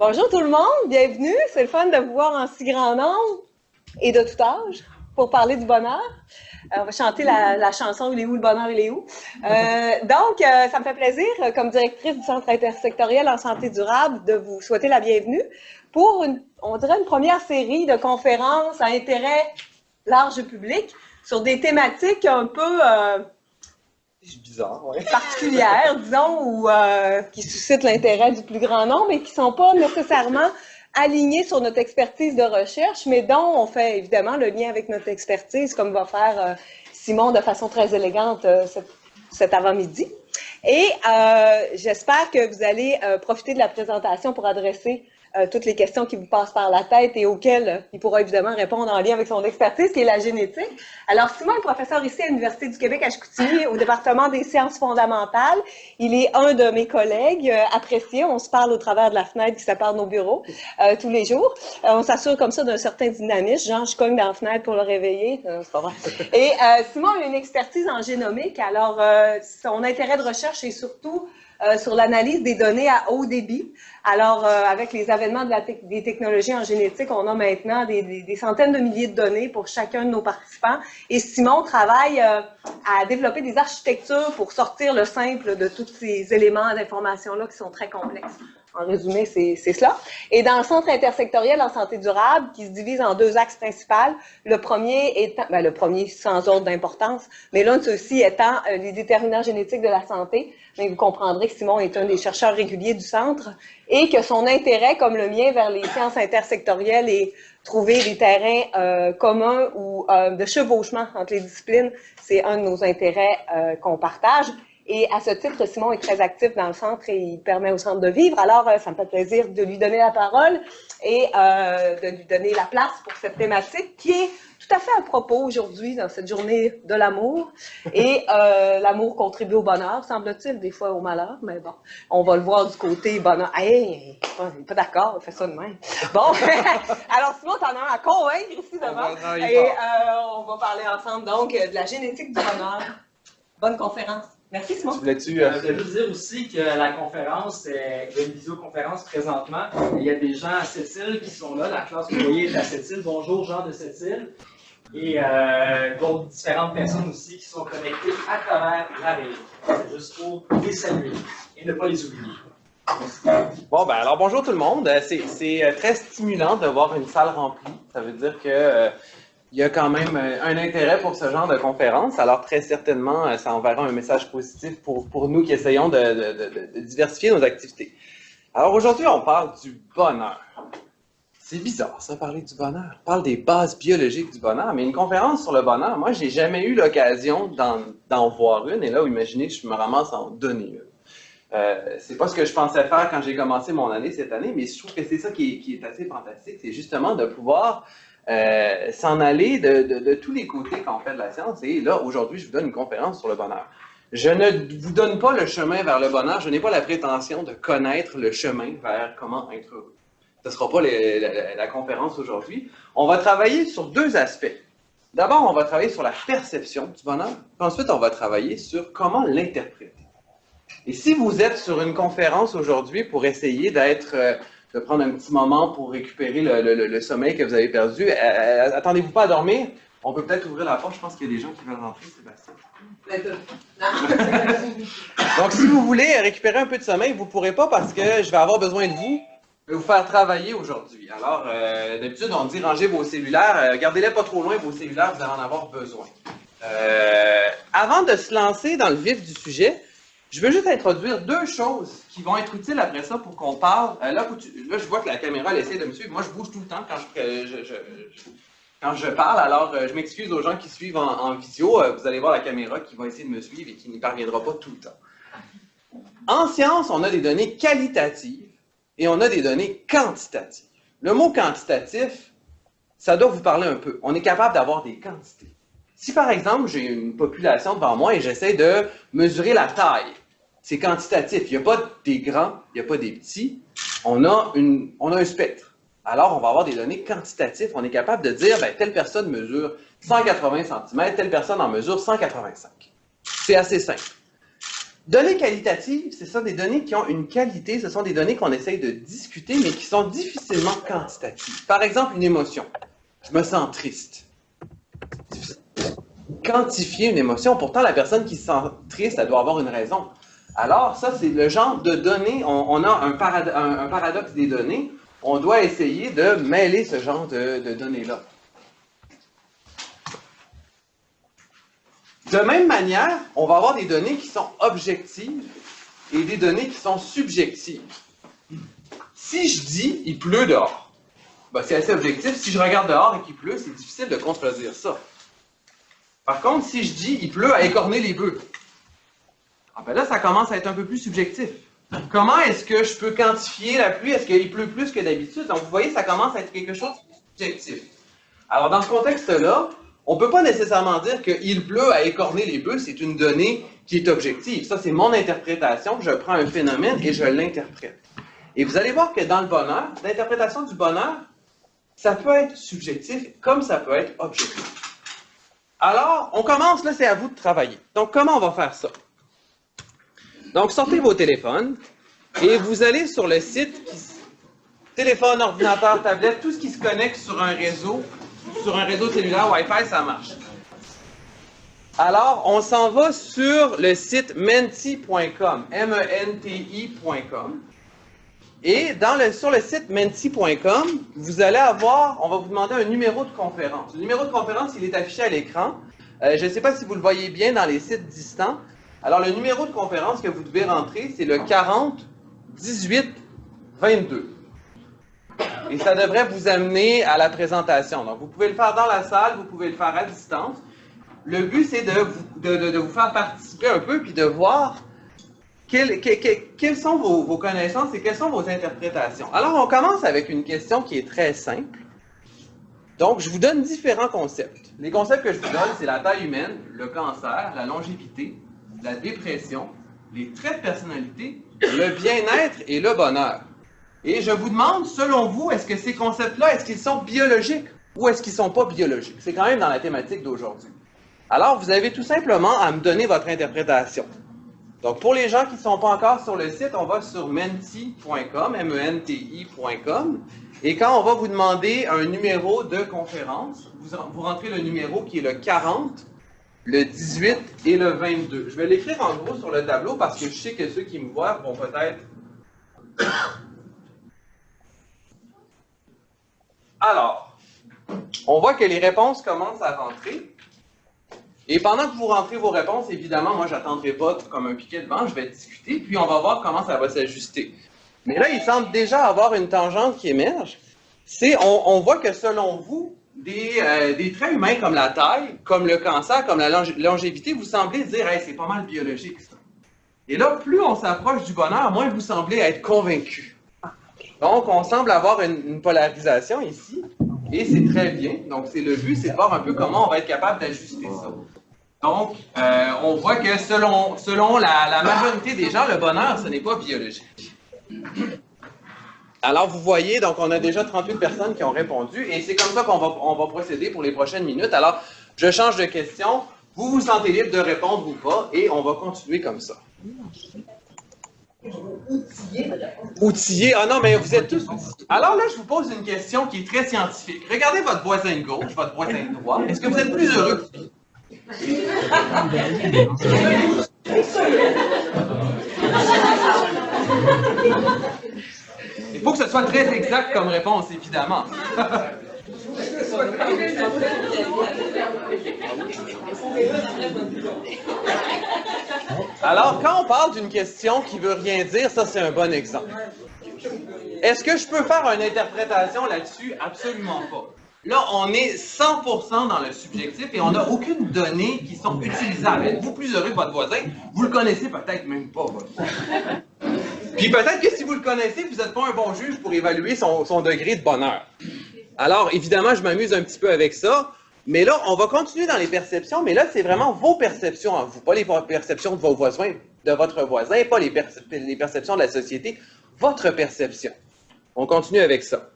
Bonjour tout le monde, bienvenue. C'est le fun de vous voir en si grand nombre et de tout âge pour parler du bonheur. On va chanter la chanson « Il est où le bonheur, il est où ». Ça me fait plaisir, comme directrice du Centre intersectoriel en santé durable, de vous souhaiter la bienvenue pour, on dirait, une première série de conférences à intérêt large public sur des thématiques un peu bizarre, ouais. particulières, disons, ou qui suscitent l'intérêt du plus grand nombre et qui ne sont pas nécessairement alignés sur notre expertise de recherche, mais dont on fait évidemment le lien avec notre expertise, comme va faire Simon de façon très élégante cet avant-midi. Et j'espère que vous allez profiter de la présentation pour adresser toutes les questions qui vous passent par la tête et auxquelles il pourra évidemment répondre en lien avec son expertise, qui est la génétique. Alors, Simon est professeur ici à l'Université du Québec à Chicoutimi, au département des sciences fondamentales. Il est un de mes collègues appréciés. On se parle au travers de la fenêtre qui sépare nos bureaux tous les jours. On s'assure comme ça d'un certain dynamisme. Genre, je cogne dans la fenêtre pour le réveiller. C'est pas vrai. Et Simon a une expertise en génomique. Alors, son intérêt de recherche est surtout sur l'analyse des données à haut débit. Alors, avec les avènements des technologies en génétique, on a maintenant des centaines de milliers de données pour chacun de nos participants. Et Simon travaille à développer des architectures pour sortir le simple de tous ces éléments d'information-là qui sont très complexes. En résumé, c'est cela. Et dans le Centre intersectoriel en santé durable, qui se divise en deux axes principaux, le premier étant, le premier sans ordre d'importance, mais l'un de ceux-ci étant les déterminants génétiques de la santé. Mais vous comprendrez que Simon est un des chercheurs réguliers du centre et que son intérêt, comme le mien, vers les sciences intersectorielles et trouver des terrains communs ou de chevauchement entre les disciplines, c'est un de nos intérêts qu'on partage. Et à ce titre, Simon est très actif dans le centre et il permet au centre de vivre. Alors, ça me fait plaisir de lui donner la parole et de lui donner la place pour cette thématique qui est tout à fait à propos aujourd'hui dans cette journée de l'amour. Et l'amour contribue au bonheur, semble-t-il, des fois au malheur, mais bon, on va le voir du côté bonheur. Hey, pas d'accord, on fait ça de même. Bon, alors Simon, t'en as un à convaincre ici devant. Et on va parler ensemble donc de la génétique du bonheur. Bonne conférence. Merci, Simon. Je voulais juste dire aussi que la conférence, il y a une visioconférence présentement. Il y a des gens à Sept-Îles qui sont là. La classe, vous voyez, est à Sept-Îles. Bonjour, Jean de Sept-Îles. Et d'autres différentes personnes aussi qui sont connectées à travers la région. C'est juste pour les saluer et ne pas les oublier. Bon, ben alors bonjour tout le monde. C'est très stimulant de voir une salle remplie. Ça veut dire que il y a quand même un intérêt pour ce genre de conférence. Alors, très certainement, ça enverra un message positif pour nous qui essayons de diversifier nos activités. Alors, aujourd'hui, on parle du bonheur. C'est bizarre, ça, parler du bonheur. On parle des bases biologiques du bonheur, mais une conférence sur le bonheur, moi, j'ai jamais eu l'occasion d'en voir une. Et là, imaginez que je me ramasse à en donner une. C'est pas ce que je pensais faire quand j'ai commencé mon année cette année, mais je trouve que c'est ça qui est assez fantastique. C'est justement de pouvoir s'en aller de tous les côtés quand on fait de la science. Et là, aujourd'hui, je vous donne une conférence sur le bonheur. Je ne vous donne pas le chemin vers le bonheur. Je n'ai pas la prétention de connaître le chemin vers comment être heureux. Ce ne sera pas la conférence aujourd'hui. On va travailler sur deux aspects. D'abord, on va travailler sur la perception du bonheur. Puis ensuite, on va travailler sur comment l'interpréter. Et si vous êtes sur une conférence aujourd'hui pour essayer de prendre un petit moment pour récupérer le sommeil que vous avez perdu, attendez-vous pas à dormir. On peut peut-être ouvrir la porte. Je pense qu'il y a des gens qui veulent rentrer, Sébastien. Donc, si vous voulez récupérer un peu de sommeil, vous ne pourrez pas parce que je vais avoir besoin de vous. Je vais vous faire travailler aujourd'hui. Alors, d'habitude, on dit rangez vos cellulaires. Gardez-les pas trop loin, vos cellulaires, vous allez en avoir besoin. Avant de se lancer dans le vif du sujet, je veux juste introduire deux choses qui vont être utiles après ça pour qu'on parle. Là, je vois que la caméra elle essaie de me suivre. Moi, je bouge tout le temps quand je parle. Alors, je m'excuse aux gens qui suivent en visio. Vous allez voir la caméra qui va essayer de me suivre et qui n'y parviendra pas tout le temps. En science, on a des données qualitatives et on a des données quantitatives. Le mot quantitatif, ça doit vous parler un peu. On est capable d'avoir des quantités. Si, par exemple, j'ai une population devant moi et j'essaie de mesurer la taille, c'est quantitatif. Il n'y a pas des grands, il n'y a pas des petits. On a un spectre. Alors, on va avoir des données quantitatives. On est capable de dire, telle personne mesure 180 cm, telle personne en mesure 185. C'est assez simple. Données qualitatives, ce sont des données qui ont une qualité, ce sont des données qu'on essaye de discuter, mais qui sont difficilement quantitatives. Par exemple, une émotion. Je me sens triste. Quantifier une émotion, pourtant la personne qui se sent triste, elle doit avoir une raison. Alors, ça, c'est le genre de données, on a un paradoxe des données, on doit essayer de mêler ce genre de données-là. De même manière, on va avoir des données qui sont objectives et des données qui sont subjectives. Si je dis « il pleut dehors », ben, c'est assez objectif. Si je regarde dehors et qu'il pleut, c'est difficile de contredire ça. Par contre, si je dis « il pleut à écorner les bœufs », ah ben là, ça commence à être un peu plus subjectif. Comment est-ce que je peux quantifier la pluie? Est-ce qu'il pleut plus que d'habitude? Donc, vous voyez, ça commence à être quelque chose de subjectif. Alors, dans ce contexte-là, on ne peut pas nécessairement dire qu'il pleut à écorner les bœufs, c'est une donnée qui est objective. Ça, c'est mon interprétation. Je prends un phénomène et je l'interprète. Et vous allez voir que dans le bonheur, l'interprétation du bonheur, ça peut être subjectif comme ça peut être objectif. Alors, on commence, là, c'est à vous de travailler. Donc, comment on va faire ça? Donc, sortez vos téléphones et vous allez sur le site, téléphone, ordinateur, tablette, tout ce qui se connecte sur un réseau cellulaire Wi-Fi, ça marche. Alors, on s'en va sur le site menti.com, menti.com. Et sur le site menti.com, vous allez avoir, on va vous demander un numéro de conférence. Le numéro de conférence, il est affiché à l'écran. Je ne sais pas si vous le voyez bien dans les sites distants. Alors, le numéro de conférence que vous devez rentrer, c'est le 40 18 22. Et ça devrait vous amener à la présentation. Donc, vous pouvez le faire dans la salle, vous pouvez le faire à distance. Le but, c'est de vous faire participer un peu puis de voir quelles sont vos connaissances et quelles sont vos interprétations. Alors, on commence avec une question qui est très simple. Donc, je vous donne différents concepts. Les concepts que je vous donne, c'est la taille humaine, le cancer, la longévité, la dépression, les traits de personnalité, le bien-être et le bonheur. Et je vous demande, selon vous, est-ce que ces concepts-là, est-ce qu'ils sont biologiques ou est-ce qu'ils ne sont pas biologiques? C'est quand même dans la thématique d'aujourd'hui. Alors, vous avez tout simplement à me donner votre interprétation. Donc, pour les gens qui ne sont pas encore sur le site, on va sur menti.com, menti.com, et quand on va vous demander un numéro de conférence, vous rentrez le numéro qui est le 40, le 18 et le 22. Je vais l'écrire en gros sur le tableau parce que je sais que ceux qui me voient vont peut-être... Alors, on voit que les réponses commencent à rentrer. Et pendant que vous rentrez vos réponses, évidemment, moi, je n'attendrai pas comme un piquet devant, je vais discuter, puis on va voir comment ça va s'ajuster. Mais là, il semble déjà avoir une tangente qui émerge. On voit que selon vous, des traits humains comme la taille, comme le cancer, comme la longévité, vous semblez dire hey, « c'est pas mal biologique, ça ». Et là, plus on s'approche du bonheur, moins vous semblez être convaincu. Donc, on semble avoir une polarisation ici, et c'est très bien. Donc, le but, c'est de voir un peu comment on va être capable d'ajuster ça. Donc, on voit que selon la majorité des gens, le bonheur, ce n'est pas biologique. Alors, vous voyez, donc on a déjà 38 personnes qui ont répondu, et c'est comme ça qu'on va procéder pour les prochaines minutes. Alors, je change de question, vous vous sentez libre de répondre ou pas, et on va continuer comme ça. Outillé. Ah non, mais vous êtes tous outillés. Alors là, je vous pose une question qui est très scientifique. Regardez votre voisin de gauche, votre voisin de droite. Est-ce que vous êtes plus heureux? Il faut que ce soit très exact comme réponse, évidemment. Alors, quand on parle d'une question qui veut rien dire, ça c'est un bon exemple. Est-ce que je peux faire une interprétation là-dessus? Absolument pas. Là, on est 100% dans le subjectif et on n'a aucune donnée qui sont utilisables. Êtes-vous plus heureux que votre voisin? Vous le connaissez peut-être même pas, votre voisin. Puis peut-être que si vous le connaissez, vous n'êtes pas un bon juge pour évaluer son degré de bonheur. Alors, évidemment, je m'amuse un petit peu avec ça, mais là, on va continuer dans les perceptions, mais là, c'est vraiment vos perceptions à vous, pas les perceptions de vos voisins, de votre voisin, pas les perceptions de la société, votre perception. On continue avec ça.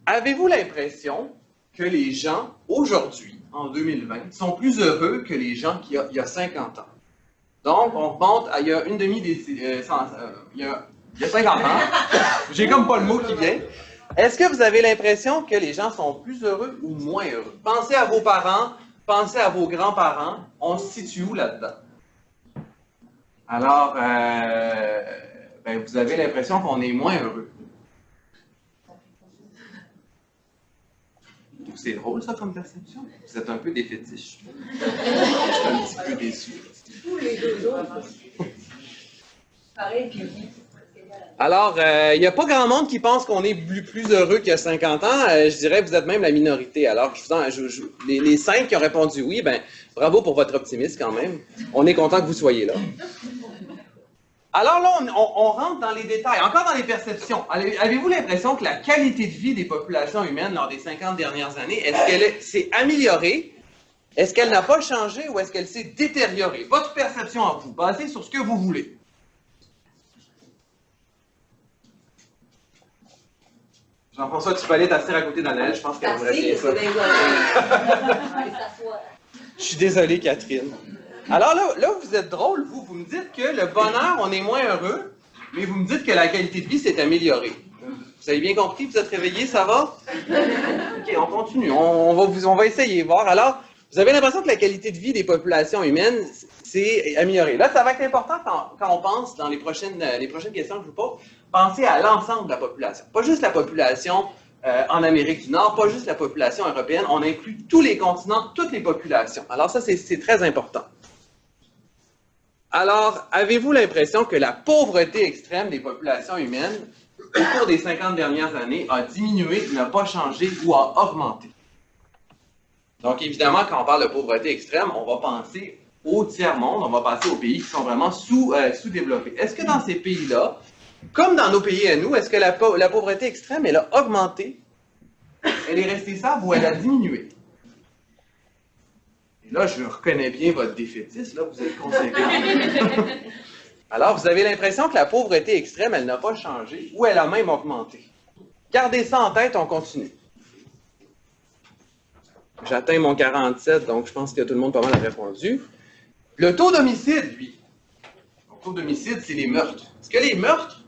Avez-vous l'impression que les gens, aujourd'hui, en 2020, sont plus heureux que les gens il y a 50 ans? Donc, on remonte à il y a une il y a 50 ans. J'ai comme pas le mot qui vient. Est-ce que vous avez l'impression que les gens sont plus heureux ou moins heureux? Pensez à vos parents, pensez à vos grands-parents. On se situe où là-dedans? Alors, ben, vous avez l'impression qu'on est moins heureux. C'est drôle, ça, comme perception. Vous êtes un peu des fétiches. Je suis un petit peu déçu. Tous les deux autres. Pareil, puis oui. Alors, il n'y a pas grand monde qui pense qu'on est plus heureux qu'il y a 50 ans. Je dirais que vous êtes même la minorité. Alors, les 5 qui ont répondu oui, ben, bravo pour votre optimisme quand même. On est content que vous soyez là. Alors là, on rentre dans les détails, encore dans les perceptions. Avez-vous l'impression que la qualité de vie des populations humaines lors des 50 dernières années, est-ce qu'elle s'est améliorée? Est-ce qu'elle n'a pas changé ou est-ce qu'elle s'est détériorée? Votre perception à vous, basée sur ce que vous voulez. Jean-François, tu peux aller t'asseoir à côté d'Anaëlle, je pense qu'elle aimerait bien ça. Je suis désolé, Catherine. Alors là, vous êtes drôle, vous me dites que le bonheur, on est moins heureux, mais vous me dites que la qualité de vie s'est améliorée. Vous avez bien compris, vous êtes réveillés, ça va? OK, on continue, on va essayer, voir. Alors, vous avez l'impression que la qualité de vie des populations humaines s'est améliorée. Là, ça va être important quand on pense, dans les prochaines questions que je vous pose, pensez à l'ensemble de la population. Pas juste la population en Amérique du Nord, pas juste la population européenne, on inclut tous les continents, toutes les populations. Alors ça, c'est très important. Alors, avez-vous l'impression que la pauvreté extrême des populations humaines, au cours des 50 dernières années, a diminué, n'a pas changé ou a augmenté? Donc, évidemment, quand on parle de pauvreté extrême, on va penser au tiers-monde, on va penser aux pays qui sont vraiment sous-développés. Est-ce que dans ces pays-là, comme dans nos pays à nous, est-ce que la pauvreté extrême, elle a augmenté, elle est restée stable ou elle a diminué? Et là, je reconnais bien votre défaitisme, là, vous êtes conséquent. Alors, vous avez l'impression que la pauvreté extrême, elle n'a pas changé ou elle a même augmenté. Gardez ça en tête, on continue. J'atteins mon 47, donc je pense que tout le monde pas mal a répondu. Le taux d'homicide, lui. Le taux d'homicide, c'est les meurtres. Est-ce que les meurtres,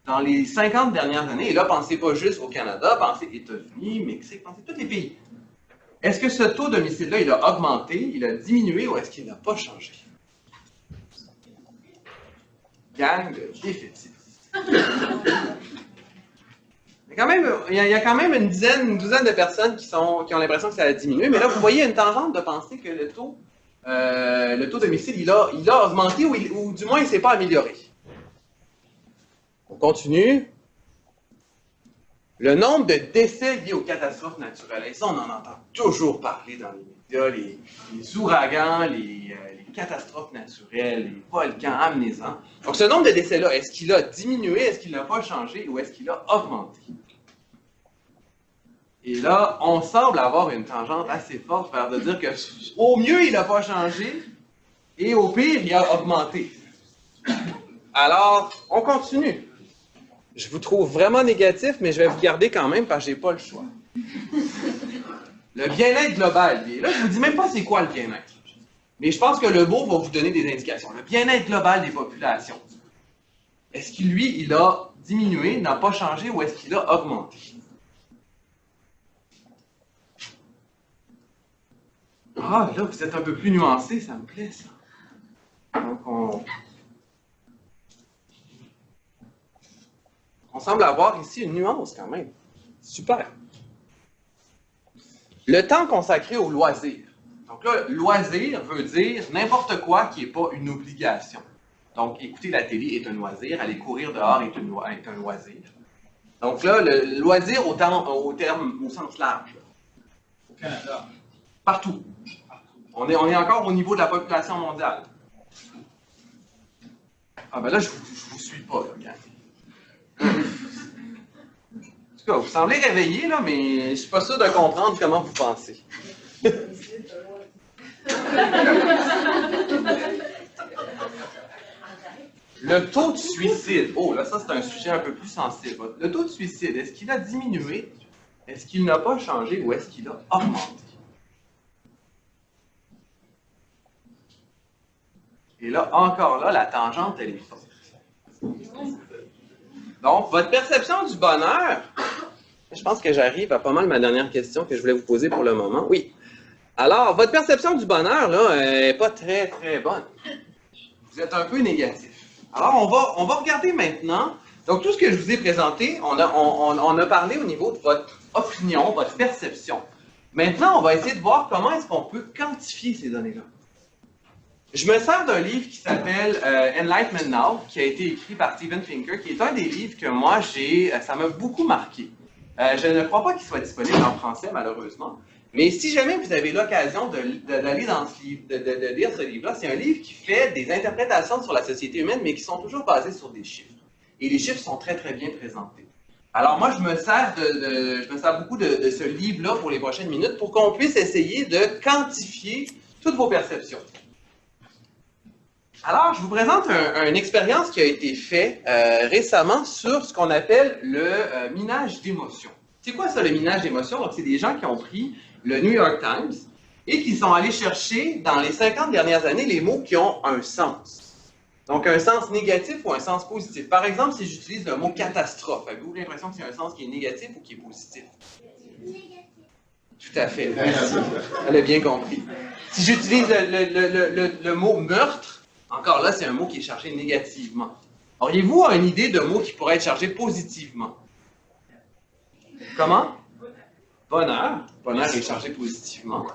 dans les 50 dernières années, et là, pensez pas juste au Canada, pensez États-Unis, Mexique, pensez tous les pays. Est-ce que ce taux d'homicide-là, il a augmenté, il a diminué ou est-ce qu'il n'a pas changé? Gang de défaitistes. Il y a quand même une douzaine de personnes qui ont l'impression que ça a diminué, mais là, vous voyez une tangente de penser que le taux d'homicide, il a augmenté ou du moins, il ne s'est pas amélioré. On continue. Le nombre de décès liés aux catastrophes naturelles, et ça, on en entend toujours parler dans les médias, les ouragans, les catastrophes naturelles, les volcans amenaisants. Donc, ce nombre de décès-là, est-ce qu'il a diminué, est-ce qu'il n'a pas changé ou est-ce qu'il a augmenté? Et là, on semble avoir une tangente assez forte vers de dire qu'au mieux, il n'a pas changé et au pire, il a augmenté. Alors, on continue. Je vous trouve vraiment négatif, mais je vais vous garder quand même parce que je n'ai pas le choix. Le bien-être global. Là, je ne vous dis même pas c'est quoi le bien-être. Mais je pense que le mot va vous donner des indications. Le bien-être global des populations. Est-ce qu'il, lui, il a diminué, n'a pas changé ou est-ce qu'il a augmenté? Ah, là, vous êtes un peu plus nuancé, ça me plaît, ça. Donc, on semble avoir ici une nuance quand même. Super. Le temps consacré au loisir. Donc là, loisir veut dire n'importe quoi qui n'est pas une obligation. Donc, écouter la télé est un loisir, aller courir dehors est un loisir. Donc là, le loisir au sens large. Au Canada. Partout. On est encore au niveau de la population mondiale. Ah ben là, je vous suis pas, là, gang. En tout cas, vous semblez réveillé, là, mais je ne suis pas sûr de comprendre comment vous pensez. Le taux de suicide. Oh, là, ça, c'est un sujet un peu plus sensible. Le taux de suicide, est-ce qu'il a diminué? Est-ce qu'il n'a pas changé ou est-ce qu'il a augmenté? Et là, encore là, la tangente, elle est forte. Donc, votre perception du bonheur, je pense que j'arrive à pas mal ma dernière question que je voulais vous poser pour le moment. Oui. Alors, votre perception du bonheur, là, n'est pas très, très bonne. Vous êtes un peu négatif. Alors, on va regarder maintenant. Donc, tout ce que je vous ai présenté, on a parlé au niveau de votre opinion, votre perception. Maintenant, on va essayer de voir comment est-ce qu'on peut quantifier ces données-là. Je me sers d'un livre qui s'appelle Enlightenment Now, qui a été écrit par Steven Pinker, qui est un des livres que moi, ça m'a beaucoup marqué. Je ne crois pas qu'il soit disponible en français, malheureusement. Mais si jamais vous avez l'occasion d'aller dans ce livre, de lire ce livre-là, c'est un livre qui fait des interprétations sur la société humaine, mais qui sont toujours basées sur des chiffres. Et les chiffres sont très, très bien présentés. Alors moi, je me sers beaucoup de ce livre-là pour les prochaines minutes pour qu'on puisse essayer de quantifier toutes vos perceptions. Alors, je vous présente une expérience qui a été faite récemment sur ce qu'on appelle le minage d'émotions. C'est quoi ça, le minage d'émotions? Donc, c'est des gens qui ont pris le New York Times et qui sont allés chercher dans les 50 dernières années les mots qui ont un sens. Donc, un sens négatif ou un sens positif. Par exemple, si j'utilise le mot catastrophe, avez-vous l'impression que c'est un sens qui est négatif ou qui est positif? Négatif. Tout à fait. Merci. Elle a bien compris. Si j'utilise le mot meurtre, encore là, c'est un mot qui est chargé négativement. Auriez-vous une idée de mot qui pourrait être chargé positivement? Comment? Bonheur. Bonheur est chargé positivement.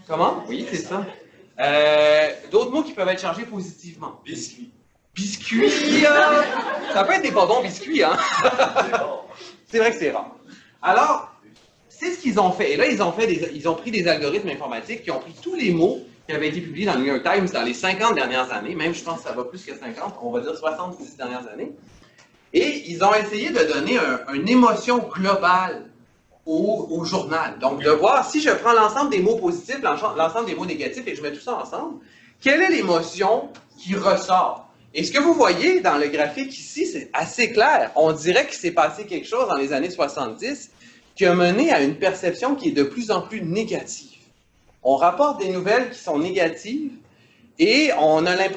Comment? Oui, c'est ça. D'autres mots qui peuvent être chargés positivement. Biscuit. Biscuit. Ça peut être des pas bons biscuits, hein? C'est vrai que c'est rare. Alors, c'est ce qu'ils ont fait. Et là, ils ont pris des algorithmes informatiques qui ont pris tous les mots qui avaient été publiés dans le New York Times dans les 50 dernières années, même je pense que ça va plus que 50, on va dire 70 dernières années. Et ils ont essayé de donner une émotion globale au journal. Donc, de voir si je prends l'ensemble des mots positifs, l'ensemble des mots négatifs et je mets tout ça ensemble, quelle est l'émotion qui ressort? Et ce que vous voyez dans le graphique ici, c'est assez clair. On dirait qu'il s'est passé quelque chose dans les années 70 qui a mené à une perception qui est de plus en plus négative. On rapporte des nouvelles qui sont négatives et on dirait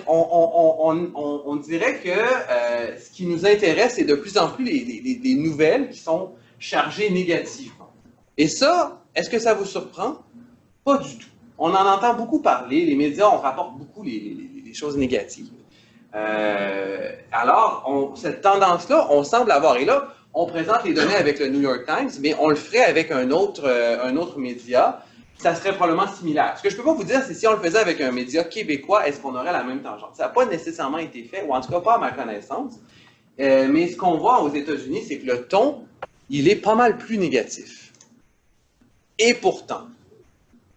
que ce qui nous intéresse, c'est de plus en plus les nouvelles qui sont chargées négativement. Et ça, est-ce que ça vous surprend? Pas du tout. On en entend beaucoup parler, les médias, on rapporte beaucoup les choses négatives. Alors, cette tendance-là, on semble avoir. Et là, on présente les données avec le New York Times, mais on le ferait avec un autre média. Ça serait probablement similaire. Ce que je ne peux pas vous dire, c'est si on le faisait avec un média québécois, est-ce qu'on aurait la même tangente? Ça n'a pas nécessairement été fait, ou en tout cas pas à ma connaissance. Mais ce qu'on voit aux États-Unis, c'est que le ton, il est pas mal plus négatif. Et pourtant,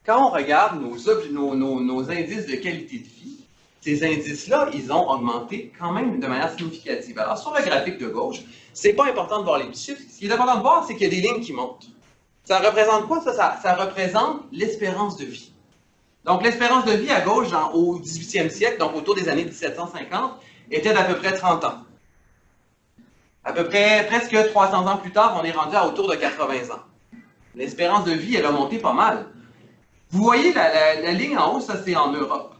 quand on regarde nos indices de qualité de vie, ces indices-là, ils ont augmenté quand même de manière significative. Alors, sur le graphique de gauche, c'est pas important de voir les petits chiffres. Ce qui est important de voir, c'est qu'il y a des lignes qui montent. Ça représente quoi, ça? Ça représente l'espérance de vie. Donc, l'espérance de vie à gauche, au 18e siècle, donc autour des années 1750, était d'à peu près 30 ans. À peu près, presque 300 ans plus tard, on est rendu à autour de 80 ans. L'espérance de vie, elle a monté pas mal. Vous voyez la ligne en haut, ça c'est en Europe.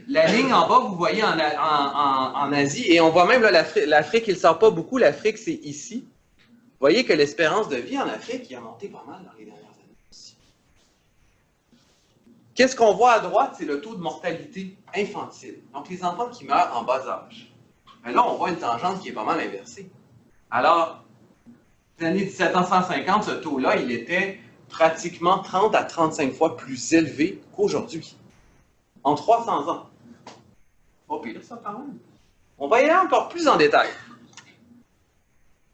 La ligne en bas, vous voyez en Asie, et on voit même l'Afrique, il ne sort pas beaucoup, l'Afrique c'est ici. Vous voyez que l'espérance de vie en Afrique, il a monté pas mal dans les dernières années aussi. Qu'est-ce qu'on voit à droite? C'est le taux de mortalité infantile. Donc, les enfants qui meurent en bas âge. Mais là, on voit une tangente qui est pas mal inversée. Alors, les années 1750, ce taux-là, il était pratiquement 30 à 35 fois plus élevé qu'aujourd'hui. En 300 ans. Pas pire, ça, quand même. On va y aller encore plus en détail.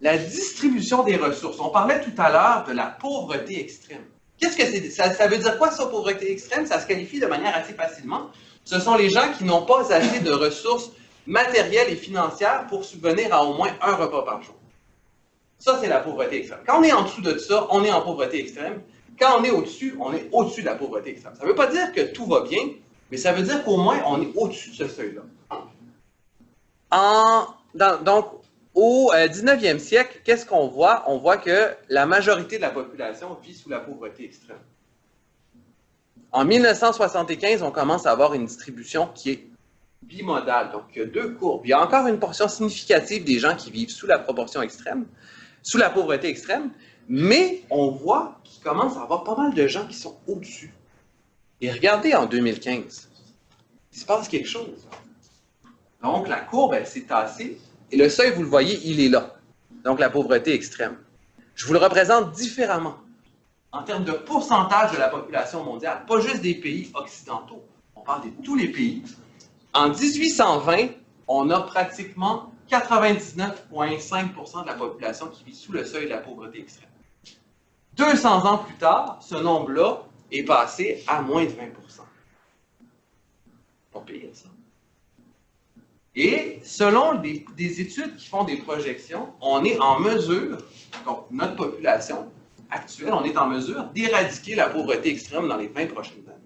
La distribution des ressources. On parlait tout à l'heure de la pauvreté extrême. Qu'est-ce que c'est? Ça veut dire quoi, ça, pauvreté extrême? Ça se qualifie de manière assez facilement. Ce sont les gens qui n'ont pas assez de ressources matérielles et financières pour subvenir à au moins un repas par jour. Ça, c'est la pauvreté extrême. Quand on est en dessous de ça, on est en pauvreté extrême. Quand on est au-dessus de la pauvreté extrême. Ça ne veut pas dire que tout va bien, mais ça veut dire qu'au moins, on est au-dessus de ce seuil-là. Donc, au 19e siècle, qu'est-ce qu'on voit? On voit que la majorité de la population vit sous la pauvreté extrême. En 1975, on commence à avoir une distribution qui est bimodal. Donc, il y a deux courbes. Il y a encore une portion significative des gens qui vivent sous la proportion extrême, sous la pauvreté extrême, mais on voit qu'il commence à avoir pas mal de gens qui sont au-dessus. Et regardez en 2015, il se passe quelque chose. Donc, la courbe, elle s'est tassée, et le seuil, vous le voyez, il est là. Donc, la pauvreté extrême. Je vous le représente différemment, en termes de pourcentage de la population mondiale, pas juste des pays occidentaux, on parle de tous les pays. En 1820, on a pratiquement 99,5% de la population qui vit sous le seuil de la pauvreté extrême. 200 ans plus tard, ce nombre-là est passé à moins de 20%. Pas pire, ça. Et selon des études qui font des projections, on est en mesure, donc notre population actuelle, on est en mesure d'éradiquer la pauvreté extrême dans les 20 prochaines années.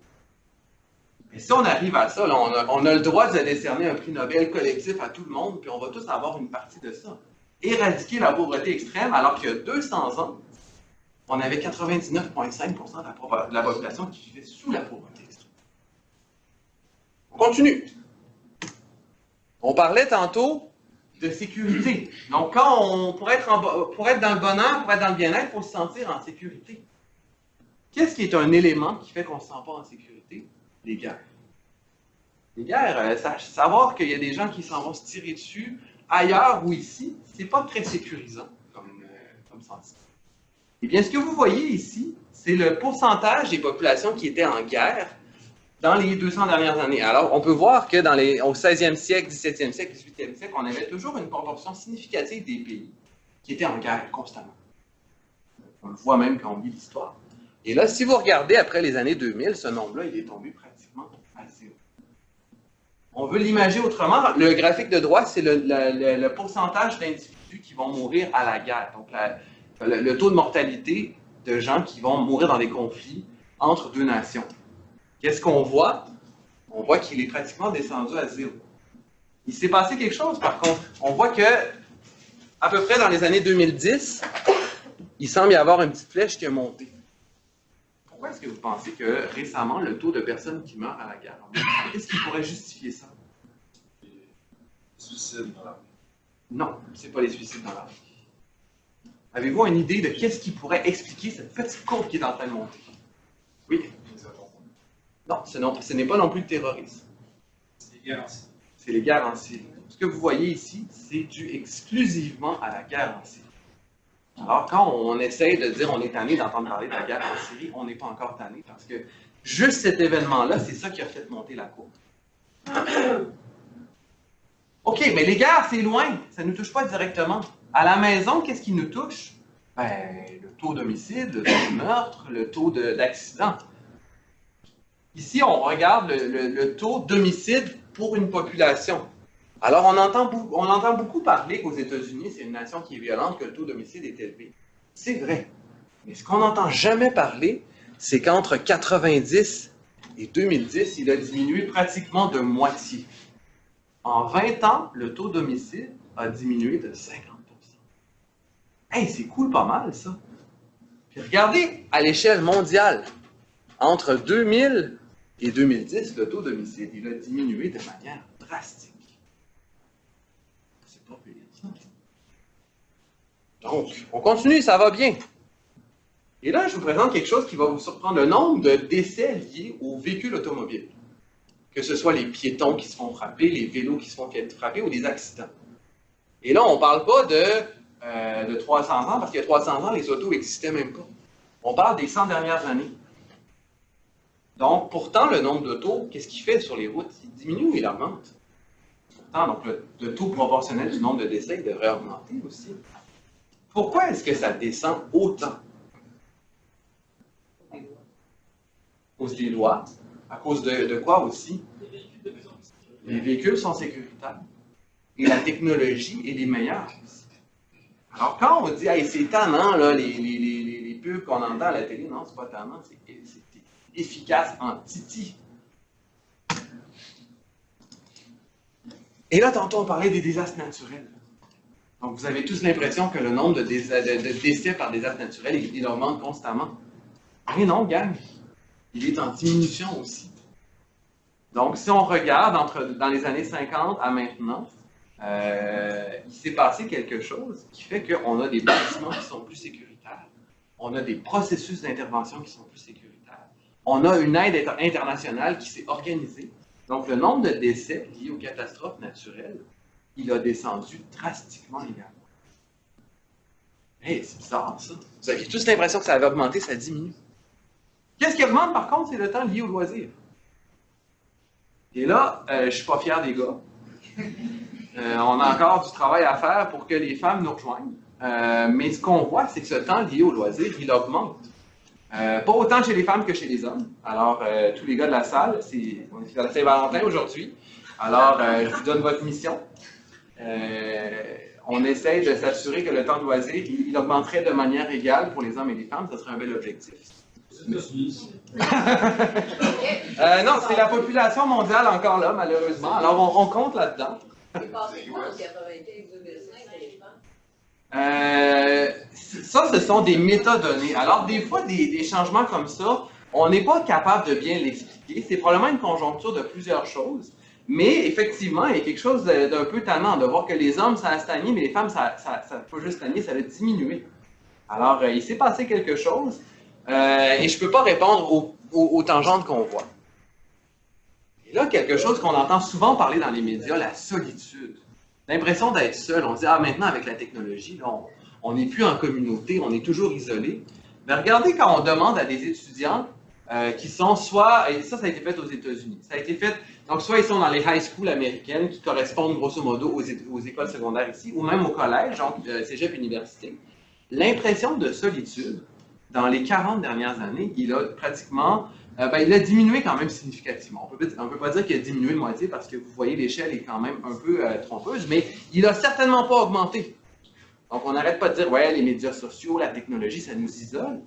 Et si on arrive à ça, là, on a le droit de décerner un prix Nobel collectif à tout le monde, puis on va tous avoir une partie de ça. Éradiquer la pauvreté extrême, alors qu'il y a 200 ans, on avait 99,5% de la population qui vivait sous la pauvreté extrême. On continue. On parlait tantôt de sécurité. Donc, pour être dans le bonheur, pour être dans le bien-être, il faut se sentir en sécurité. Qu'est-ce qui est un élément qui fait qu'on ne se sent pas en sécurité? Les guerres. Les guerres, savoir qu'il y a des gens qui s'en vont se tirer dessus, ailleurs ou ici, c'est pas très sécurisant comme sentiment. Eh bien, ce que vous voyez ici, c'est le pourcentage des populations qui étaient en guerre dans les 200 dernières années. Alors, on peut voir que au 16e siècle, 17e siècle, 18e siècle, on avait toujours une proportion significative des pays qui étaient en guerre constamment. On le voit même quand on lit l'histoire. Et là, si vous regardez après les années 2000, ce nombre-là, il est tombé pratiquement à zéro. On veut l'imager autrement. Le graphique de droite, c'est le pourcentage d'individus qui vont mourir à la guerre. Donc, le taux de mortalité de gens qui vont mourir dans des conflits entre deux nations. Qu'est-ce qu'on voit? On voit qu'il est pratiquement descendu à zéro. Il s'est passé quelque chose, par contre. On voit que, à peu près dans les années 2010, il semble y avoir une petite flèche qui a monté. Pourquoi est-ce que vous pensez que récemment, le taux de personnes qui meurent à la guerre, qu'est-ce qui pourrait justifier ça? Les suicides dans l'armée. Non, ce n'est pas les suicides dans l'armée. Avez-vous une idée de qu'est-ce qui pourrait expliquer cette petite courbe qui est en train de monter? Oui? Non, ce n'est pas non plus le terrorisme. C'est les guerres en Syrie. C'est les guerres en Syrie. Ce que vous voyez ici, c'est dû exclusivement à la guerre en Syrie. Alors, quand on essaye de dire on est tanné d'entendre parler de la guerre en Syrie, on n'est pas encore tanné parce que juste cet événement-là, c'est ça qui a fait monter la courbe. OK, mais les guerres, c'est loin. Ça ne nous touche pas directement. À la maison, qu'est-ce qui nous touche? Ben, le taux d'homicide, le taux de meurtre, le taux d'accident. Ici, on regarde le taux d'homicide pour une population. Alors, on entend beaucoup parler qu'aux États-Unis, c'est une nation qui est violente, que le taux d'homicide est élevé. C'est vrai. Mais ce qu'on n'entend jamais parler, c'est qu'entre 90 et 2010, il a diminué pratiquement de moitié. En 20 ans, le taux d'homicide a diminué de 50%. Hey, c'est cool pas mal, ça. Puis regardez, à l'échelle mondiale, entre 2000 et 2010, le taux d'homicide, il a diminué de manière drastique. C'est pas pire, ça. Donc, on continue, ça va bien. Et là, je vous présente quelque chose qui va vous surprendre, le nombre de décès liés aux véhicules automobiles. Que ce soit les piétons qui se font frapper, les vélos qui se font frapper ou des accidents. Et là, on ne parle pas de 300 ans, parce qu'il y a 300 ans, les autos n'existaient même pas. On parle des 100 dernières années. Donc, pourtant, le nombre d'autos, qu'est-ce qu'il fait sur les routes? Il diminue ou il augmente? Pourtant, donc, le taux proportionnel du nombre de décès devrait augmenter aussi. Pourquoi est-ce que ça descend autant? À cause des lois. À cause de quoi aussi? Les véhicules sont sécuritaires. Et la technologie est les meilleures aussi. Alors, quand on dit hey, c'est tannant, là, les pubs qu'on entend à la télé, non, c'est pas tannant, c'est efficace en titi. Et là, tantôt, on parlait des désastres naturels. Donc, vous avez tous l'impression que le nombre de décès par désastres naturels, il augmente constamment. Mais non, gang. Il est en diminution aussi. Donc, si on regarde dans les années 50 à maintenant, il s'est passé quelque chose qui fait qu'on a des bâtiments qui sont plus sécuritaires, on a des processus d'intervention qui sont plus sécuritaires, on a une aide internationale qui s'est organisée. Donc, le nombre de décès liés aux catastrophes naturelles, il a descendu drastiquement également. Hey, c'est bizarre, ça. Vous aviez tous l'impression que ça avait augmenté, ça diminue. Qu'est-ce qui augmente, par contre, c'est le temps lié au loisir. Et là, je ne suis pas fier des gars. On a encore du travail à faire pour que les femmes nous rejoignent. Mais ce qu'on voit, c'est que ce temps lié au loisir, il augmente. Pas autant chez les femmes que chez les hommes. Alors, tous les gars de la salle, on est à la Saint-Valentin aujourd'hui. Alors, je vous donne votre mission. On essaye de s'assurer que le temps de loisir, il augmenterait de manière égale pour les hommes et les femmes. Ce serait un bel objectif. Non, c'est la population mondiale encore là, malheureusement. Alors, on compte là-dedans. Ça, ce sont des métadonnées. Alors, des fois, des changements comme ça, on n'est pas capable de bien l'expliquer. C'est probablement une conjoncture de plusieurs choses. Mais effectivement, il y a quelque chose d'un peu tannant de voir que les hommes, ça a stagné, mais les femmes, ça pas juste stagné, ça a diminué. Alors, il s'est passé quelque chose, et je ne peux pas répondre aux tangentes qu'on voit. Et là, quelque chose qu'on entend souvent parler dans les médias, la solitude. L'impression d'être seul. On se dit, maintenant, avec la technologie, là, on n'est plus en communauté, on est toujours isolé. Mais regardez quand on demande à des étudiants qui sont soit, et ça a été fait aux États-Unis, ça a été fait, donc soit ils sont dans les high schools américaines qui correspondent grosso modo aux écoles secondaires ici, ou même au collège, donc cégep université. L'impression de solitude, dans les 40 dernières années, il a pratiquement, il a diminué quand même significativement. On ne peut pas dire qu'il a diminué de moitié parce que vous voyez l'échelle est quand même un peu trompeuse, mais il n'a certainement pas augmenté. Donc on n'arrête pas de dire, ouais, les médias sociaux, la technologie, ça nous isole.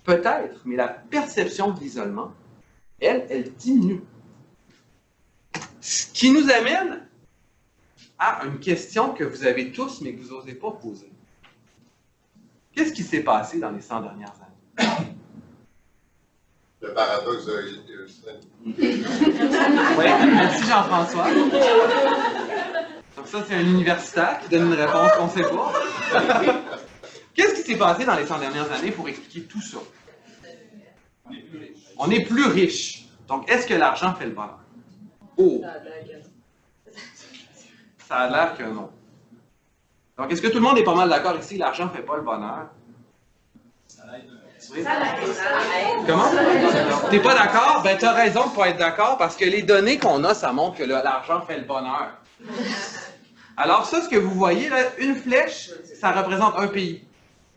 Peut-être, mais la perception de l'isolement, elle diminue. Ce qui nous amène à une question que vous avez tous, mais que vous n'osez pas poser. Qu'est-ce qui s'est passé dans les 100 dernières années? Le paradoxe de Houston. Oui, merci Jean-François. Donc ça, c'est un universitaire qui donne une réponse qu'on ne sait pas. Qu'est-ce qui s'est passé dans les 100 dernières années pour expliquer tout ça? On est plus riche. Donc, est-ce que l'argent fait le bonheur? Oh! Ça a l'air que non. Donc, est-ce que tout le monde est pas mal d'accord ici? L'argent ne fait pas le bonheur? Oui. Comment? T'es pas d'accord? Ben, t'as raison de pas être d'accord parce que les données qu'on a, ça montre que l'argent fait le bonheur. Alors, ça, ce que vous voyez, là, une flèche, ça représente un pays.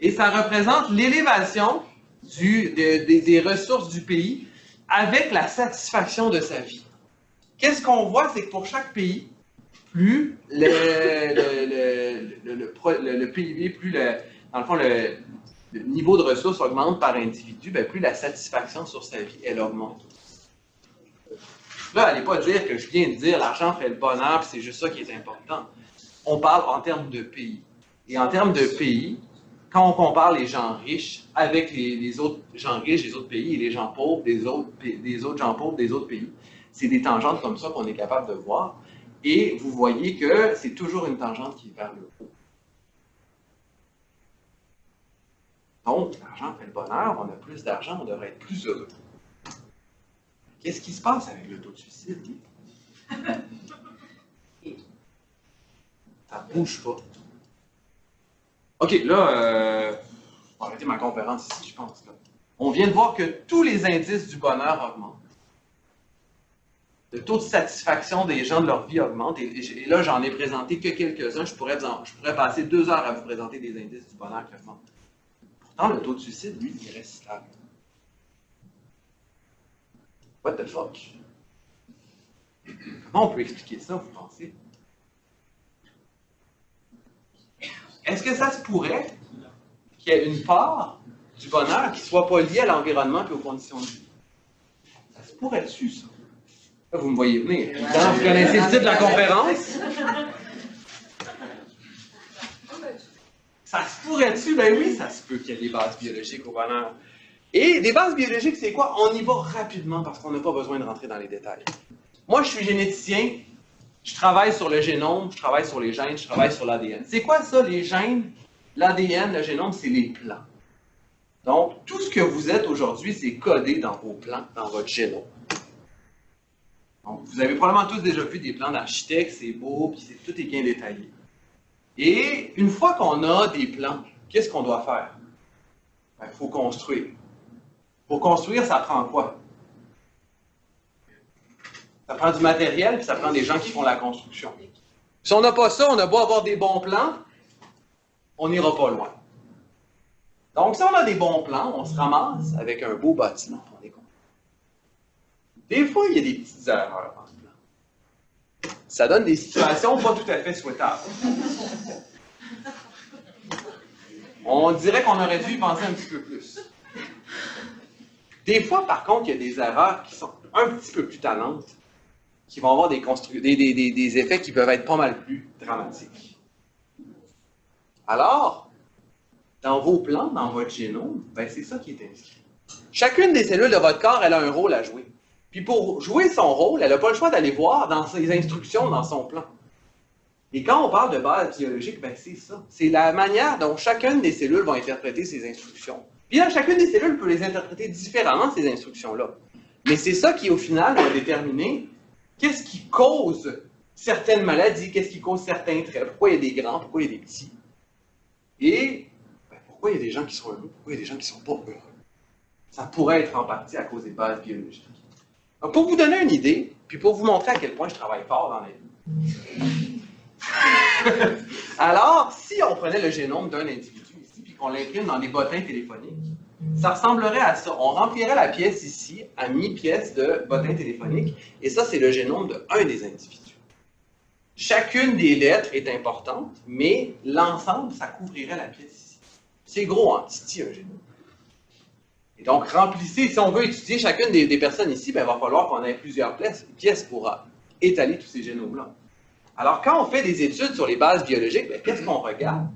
Et ça représente l'élévation des ressources du pays avec la satisfaction de sa vie. Qu'est-ce qu'on voit? C'est que pour chaque pays, plus le PIB, plus dans le fond, le niveau de ressources augmente par individu, ben, plus la satisfaction sur sa vie, elle augmente. Là, allez pas dire que je viens de dire l'argent fait le bonheur, puis c'est juste ça qui est important. On parle en termes de pays. Et en termes de pays, quand on compare les gens riches avec les autres gens riches des autres pays et les gens pauvres des autres gens pauvres des autres pays, c'est des tangentes comme ça qu'on est capable de voir. Et vous voyez que c'est toujours une tangente qui est vers le haut. Donc, l'argent fait le bonheur, on a plus d'argent, on devrait être plus heureux. Qu'est-ce qui se passe avec le taux de suicide? Ça ne bouge pas. OK, là, je vais arrêter ma conférence ici, je pense. Là. On vient de voir que tous les indices du bonheur augmentent. Le taux de satisfaction des gens de leur vie augmente. Et là, j'en ai présenté que quelques-uns. Je pourrais passer 2 heures à vous présenter des indices du bonheur qui augmentent. Pourtant, le taux de suicide, lui, il reste stable. What the fuck? Comment on peut expliquer ça, vous pensez? Est-ce que ça se pourrait qu'il y ait une part du bonheur qui ne soit pas liée à l'environnement et aux conditions de vie? Ça se pourrait-tu, ça? Là, vous me voyez venir. Évidemment, vous connaissez le titre de la conférence. Ça se pourrait-tu? Ben oui, ça se peut qu'il y ait des bases biologiques au bonheur. Et des bases biologiques, c'est quoi? On y va rapidement parce qu'on n'a pas besoin de rentrer dans les détails. Moi, je suis généticien, je travaille sur le génome, je travaille sur les gènes, je travaille sur l'ADN. C'est quoi ça, les gènes, l'ADN, le génome, c'est les plans. Donc, tout ce que vous êtes aujourd'hui, c'est codé dans vos plans, dans votre génome. Donc, vous avez probablement tous déjà vu des plans d'architecte, c'est beau, puis tout est bien détaillé. Et une fois qu'on a des plans, qu'est-ce qu'on doit faire? Il faut construire. Pour construire, ça prend quoi? Ça prend du matériel, puis ça prend des gens qui font la construction. Si on n'a pas ça, on a beau avoir des bons plans, on n'ira pas loin. Donc, si on a des bons plans, on se ramasse avec un beau bâtiment. On est content. Des fois, il y a des petites erreurs dans ce plan. Ça donne des situations pas tout à fait souhaitables. On dirait qu'on aurait dû y penser un petit peu plus. Des fois, par contre, il y a des erreurs qui sont un petit peu plus tannantes, qui vont avoir des effets qui peuvent être pas mal plus dramatiques. Alors, dans vos plans, dans votre génome, ben c'est ça qui est inscrit. Chacune des cellules de votre corps, elle a un rôle à jouer. Puis pour jouer son rôle, elle n'a pas le choix d'aller voir dans ses instructions, dans son plan. Et quand on parle de base biologique, ben c'est ça. C'est la manière dont chacune des cellules va interpréter ces instructions. Puis là, chacune des cellules peut les interpréter différemment, ces instructions-là. Mais c'est ça qui, au final, va déterminer qu'est-ce qui cause certaines maladies, qu'est-ce qui cause certains traits, pourquoi il y a des grands, pourquoi il y a des petits. Et pourquoi il y a des gens qui sont heureux, pourquoi il y a des gens qui ne sont pas heureux. Ça pourrait être en partie à cause des bases biologiques. Donc, pour vous donner une idée, puis pour vous montrer à quel point je travaille fort dans la vie. Alors, si on prenait le génome d'un individu ici, puis qu'on l'imprime dans des bottins téléphoniques, ça ressemblerait à ça. On remplirait la pièce ici à mi-pièce de bottins téléphoniques, et ça, c'est le génome d'un des individus. Chacune des lettres est importante, mais l'ensemble, ça couvrirait la pièce ici. C'est gros en titi, un génome. Et donc, remplissez, si on veut étudier chacune des personnes ici, ben, il va falloir qu'on ait plusieurs pièces pour étaler tous ces génomes-là. Alors, quand on fait des études sur les bases biologiques, ben, qu'est-ce qu'on regarde?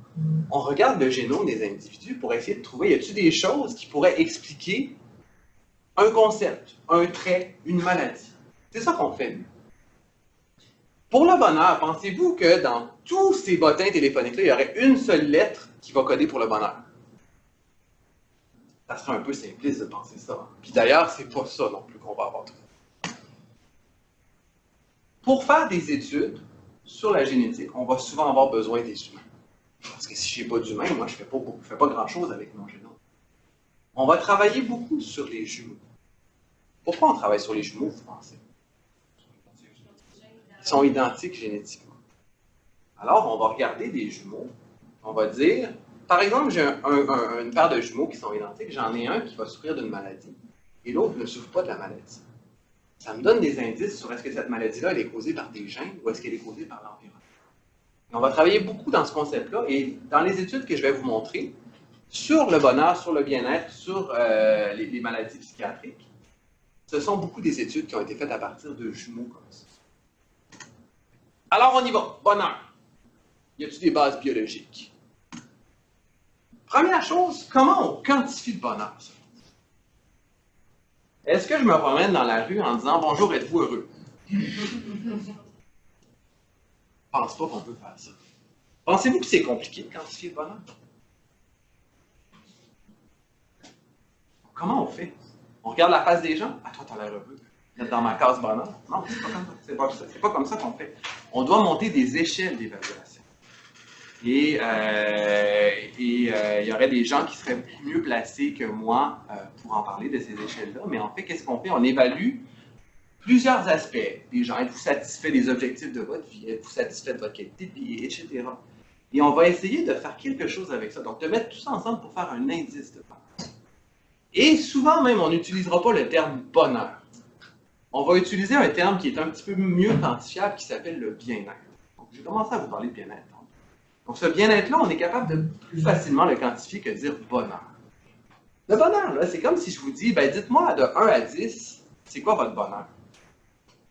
On regarde le génome des individus pour essayer de trouver, y a-t-il des choses qui pourraient expliquer un concept, un trait, une maladie? C'est ça qu'on fait, nous. Pour le bonheur, pensez-vous que dans tous ces bottins téléphoniques-là, il y aurait une seule lettre qui va coder pour le bonheur? Ça serait un peu simpliste de penser ça. Puis d'ailleurs, c'est pas ça non plus qu'on va avoir. Pour faire des études sur la génétique, on va souvent avoir besoin des humains. Parce que si je n'ai pas d'humains, moi, je ne fais pas grand-chose avec mon génome. On va travailler beaucoup sur les jumeaux. Pourquoi on travaille sur les jumeaux, vous pensez? Ils sont identiques génétiquement. Alors, on va regarder des jumeaux. On va dire, par exemple, j'ai une paire de jumeaux qui sont identiques. J'en ai un qui va souffrir d'une maladie et l'autre ne souffre pas de la maladie. Ça me donne des indices sur est-ce que cette maladie-là, elle est causée par des gènes ou est-ce qu'elle est causée par l'environnement. On va travailler beaucoup dans ce concept-là et dans les études que je vais vous montrer, sur le bonheur, sur le bien-être, sur les maladies psychiatriques, ce sont beaucoup des études qui ont été faites à partir de jumeaux comme ça. Alors, on y va. Bonheur. Y a-t-il des bases biologiques? Première chose, comment on quantifie le bonheur? Est-ce que je me promène dans la rue en disant « Bonjour, êtes-vous heureux? » Je ne pense pas qu'on peut faire ça. Pensez-vous que c'est compliqué de quantifier le bonheur? Comment on fait? On regarde la face des gens? « Ah, toi, tu as l'air heureux. Vous êtes dans ma case bonheur. » Non, c'est pas comme ça. C'est pas comme ça qu'on fait. On doit monter des échelles d'évaluation. Et il y aurait des gens qui seraient beaucoup mieux placés que moi pour en parler de ces échelles-là. Mais en fait, qu'est-ce qu'on fait? On évalue plusieurs aspects. Les gens, êtes-vous satisfait des objectifs de votre vie? Êtes-vous satisfait de votre qualité de vie? Etc. Et on va essayer de faire quelque chose avec ça. Donc, de mettre tout ça ensemble pour faire un indice de bonheur. Et souvent même, on n'utilisera pas le terme bonheur. On va utiliser un terme qui est un petit peu mieux quantifiable qui s'appelle le bien-être. Donc, j'ai commencé à vous parler de bien-être. Donc, ce bien-être-là, on est capable de plus facilement le quantifier que de dire bonheur. Le bonheur, là, c'est comme si je vous dis, ben, dites-moi de 1 à 10, c'est quoi votre bonheur?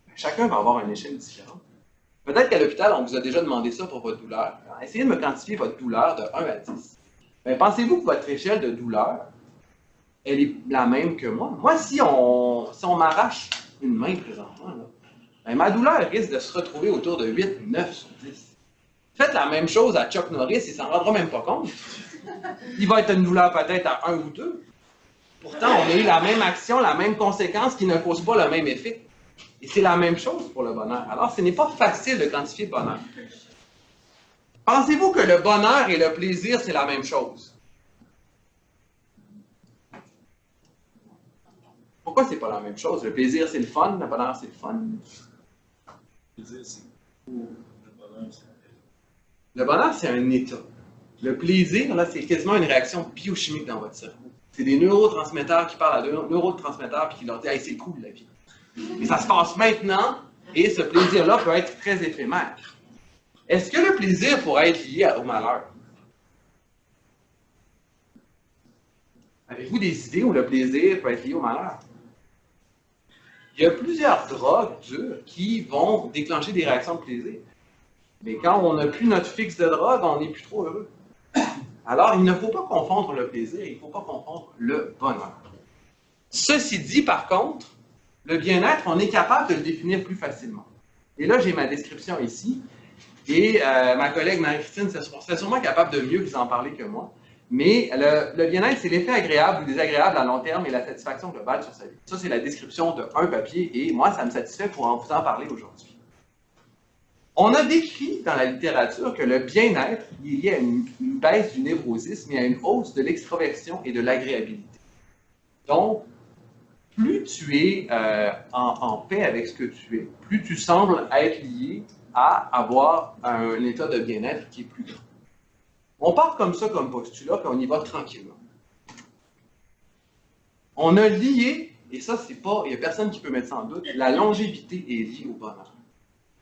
Ben, chacun va avoir une échelle différente. Peut-être qu'à l'hôpital, on vous a déjà demandé ça pour votre douleur. Alors, essayez de me quantifier votre douleur de 1 à 10. Ben, pensez-vous que votre échelle de douleur, elle est la même que moi? Moi, si on m'arrache une main présentement, là, ben, ma douleur risque de se retrouver autour de 8, 9 sur 10. Faites la même chose à Chuck Norris, il s'en rendra même pas compte. Il va être une douleur peut-être à 1 ou 2. Pourtant, on a eu la même action, la même conséquence qui ne cause pas le même effet. Et c'est la même chose pour le bonheur. Alors, ce n'est pas facile de quantifier le bonheur. Pensez-vous que le bonheur et le plaisir, c'est la même chose? Pourquoi c'est pas la même chose? Le plaisir, c'est le fun, le bonheur, c'est le fun. Le plaisir, c'est cool. Le bonheur, c'est Le bonheur, c'est un état. Le plaisir, là, c'est quasiment une réaction biochimique dans votre cerveau. C'est des neurotransmetteurs qui parlent à deux neurotransmetteurs et qui leur disent « Hey, c'est cool la vie ». Mais ça se passe maintenant et ce plaisir-là peut être très éphémère. Est-ce que le plaisir pourrait être lié au malheur? Avez-vous des idées où le plaisir peut être lié au malheur? Il y a plusieurs drogues dures qui vont déclencher des réactions de plaisir. Mais quand on n'a plus notre fixe de drogue, on n'est plus trop heureux. Alors, il ne faut pas confondre le plaisir, il ne faut pas confondre le bonheur. Ceci dit, par contre, le bien-être, on est capable de le définir plus facilement. Et là, j'ai ma description ici. Et ma collègue Marie-Christine serait sûrement capable de mieux vous en parler que moi. Mais le bien-être, c'est l'effet agréable ou désagréable à long terme et la satisfaction globale sur sa vie. Ça, c'est la description d'un papier et moi, ça me satisfait pour vous en parler aujourd'hui. On a décrit dans la littérature que le bien-être est lié à une baisse du névrosisme et à une hausse de l'extroversion et de l'agréabilité. Donc, plus tu es en paix avec ce que tu es, plus tu sembles être lié à avoir un état de bien-être qui est plus grand. On part comme ça, comme postulat, puis on y va tranquillement. On a lié, et ça, c'est pas, il n'y a personne qui peut mettre ça en doute, la longévité est liée au bonheur.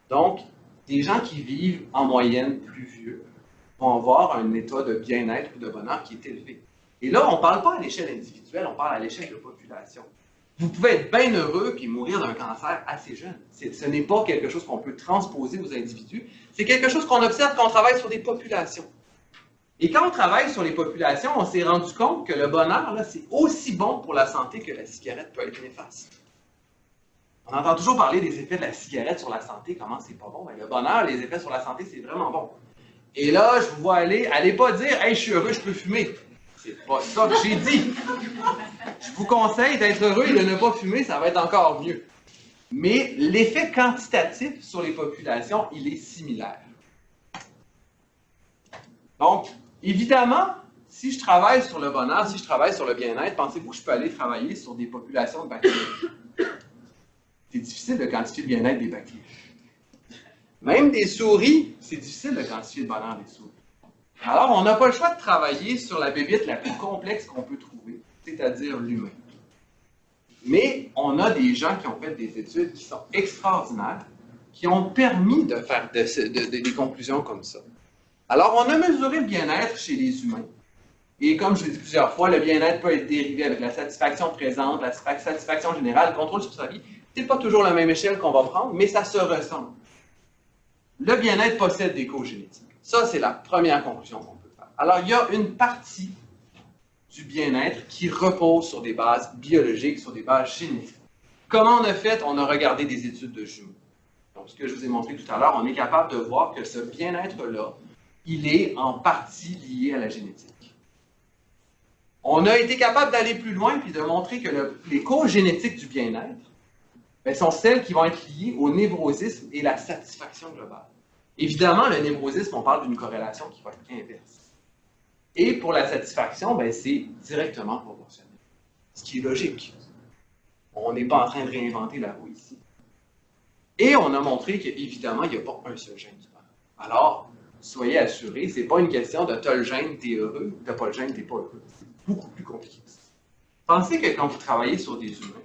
Donc, des gens qui vivent en moyenne plus vieux vont avoir un état de bien-être ou de bonheur qui est élevé. Et là, on ne parle pas à l'échelle individuelle, on parle à l'échelle de population. Vous pouvez être bien heureux puis mourir d'un cancer assez jeune. Ce n'est pas quelque chose qu'on peut transposer aux individus, c'est quelque chose qu'on observe quand on travaille sur des populations. Et quand on travaille sur les populations, on s'est rendu compte que le bonheur, là, c'est aussi bon pour la santé que la cigarette peut être néfaste. On entend toujours parler des effets de la cigarette sur la santé, comment c'est pas bon. Bien, le bonheur, les effets sur la santé, c'est vraiment bon. Et là, je vous vois allez pas dire « Hey, je suis heureux, je peux fumer ». C'est pas ça que j'ai dit. Je vous conseille d'être heureux et de ne pas fumer, ça va être encore mieux. Mais l'effet quantitatif sur les populations, il est similaire. Donc, évidemment, si je travaille sur le bonheur, si je travaille sur le bien-être, pensez-vous que je peux aller travailler sur des populations de bactéries? C'est difficile de quantifier le bien-être des bactéries. Même des souris, c'est difficile de quantifier le bonheur des souris. Alors, on n'a pas le choix de travailler sur la bébite la plus complexe qu'on peut trouver, c'est-à-dire l'humain. Mais on a des gens qui ont fait des études qui sont extraordinaires, qui ont permis de faire des conclusions comme ça. Alors, on a mesuré le bien-être chez les humains. Et comme je l'ai dit plusieurs fois, le bien-être peut être dérivé avec la satisfaction présente, la satisfaction générale, le contrôle sur sa vie. Ce n'est pas toujours la même échelle qu'on va prendre, mais ça se ressemble. Le bien-être possède des causes génétiques. Ça, c'est la première conclusion qu'on peut faire. Alors, il y a une partie du bien-être qui repose sur des bases biologiques, sur des bases génétiques. Comment on a fait? On a regardé des études de jumeaux. Donc, ce que je vous ai montré tout à l'heure, on est capable de voir que ce bien-être-là, il est en partie lié à la génétique. On a été capable d'aller plus loin et de montrer que les causes génétiques du bien-être sont celles qui vont être liées au névrosisme et la satisfaction globale. Évidemment, le névrosisme, on parle d'une corrélation qui va être inverse. Et pour la satisfaction, c'est directement proportionnel. Ce qui est logique. On n'est pas en train de réinventer la roue ici. Et on a montré qu'évidemment, il n'y a pas un seul gène du bonheur. Alors, soyez assurés, ce n'est pas une question de t'as le gène, t'es heureux, t'as pas le gène, t'es pas heureux. C'est beaucoup plus compliqué que ça. Pensez que quand vous travaillez sur des humains,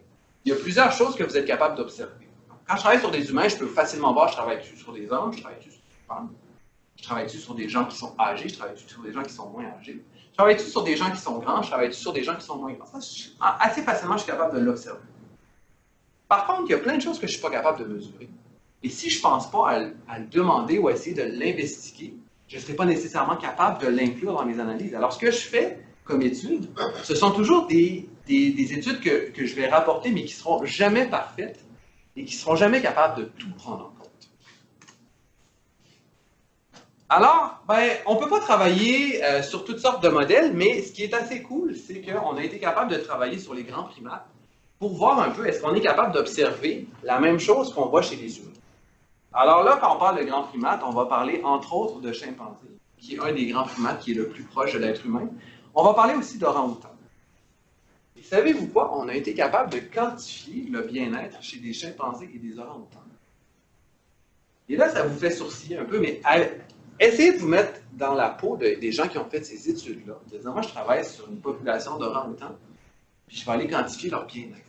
il y a plusieurs choses que vous êtes capable d'observer. Quand je travaille sur des humains, je peux facilement voir, je travaille sur des hommes, je travaille sur des femmes, je travaille sur des gens qui sont âgés, je travaille sur des gens qui sont moins âgés, je travaille sur des gens qui sont grands, je travaille sur des gens qui sont moins grands. Ça, assez facilement, je suis capable de l'observer. Par contre, il y a plein de choses que je ne suis pas capable de mesurer. Et si je ne pense pas à le demander ou à essayer de l'investiguer, je ne serai pas nécessairement capable de l'inclure dans mes analyses. Alors, ce que je fais comme étude, ce sont toujours des études que je vais rapporter, mais qui ne seront jamais parfaites et qui ne seront jamais capables de tout prendre en compte. Alors, on ne peut pas travailler sur toutes sortes de modèles, mais ce qui est assez cool, c'est qu'on a été capable de travailler sur les grands primates pour voir un peu est-ce qu'on est capable d'observer la même chose qu'on voit chez les humains. Alors là, quand on parle de grands primates, on va parler entre autres de chimpanzé, qui est un des grands primates qui est le plus proche de l'être humain. On va parler aussi d'orang-outan. Et savez-vous quoi? On a été capable de quantifier le bien-être chez des chimpanzés et des orang-outans. Et là, ça vous fait sourciller un peu, mais essayez de vous mettre dans la peau des gens qui ont fait ces études-là. Moi, je travaille sur une population d'orang-outans, puis je vais aller quantifier leur bien-être.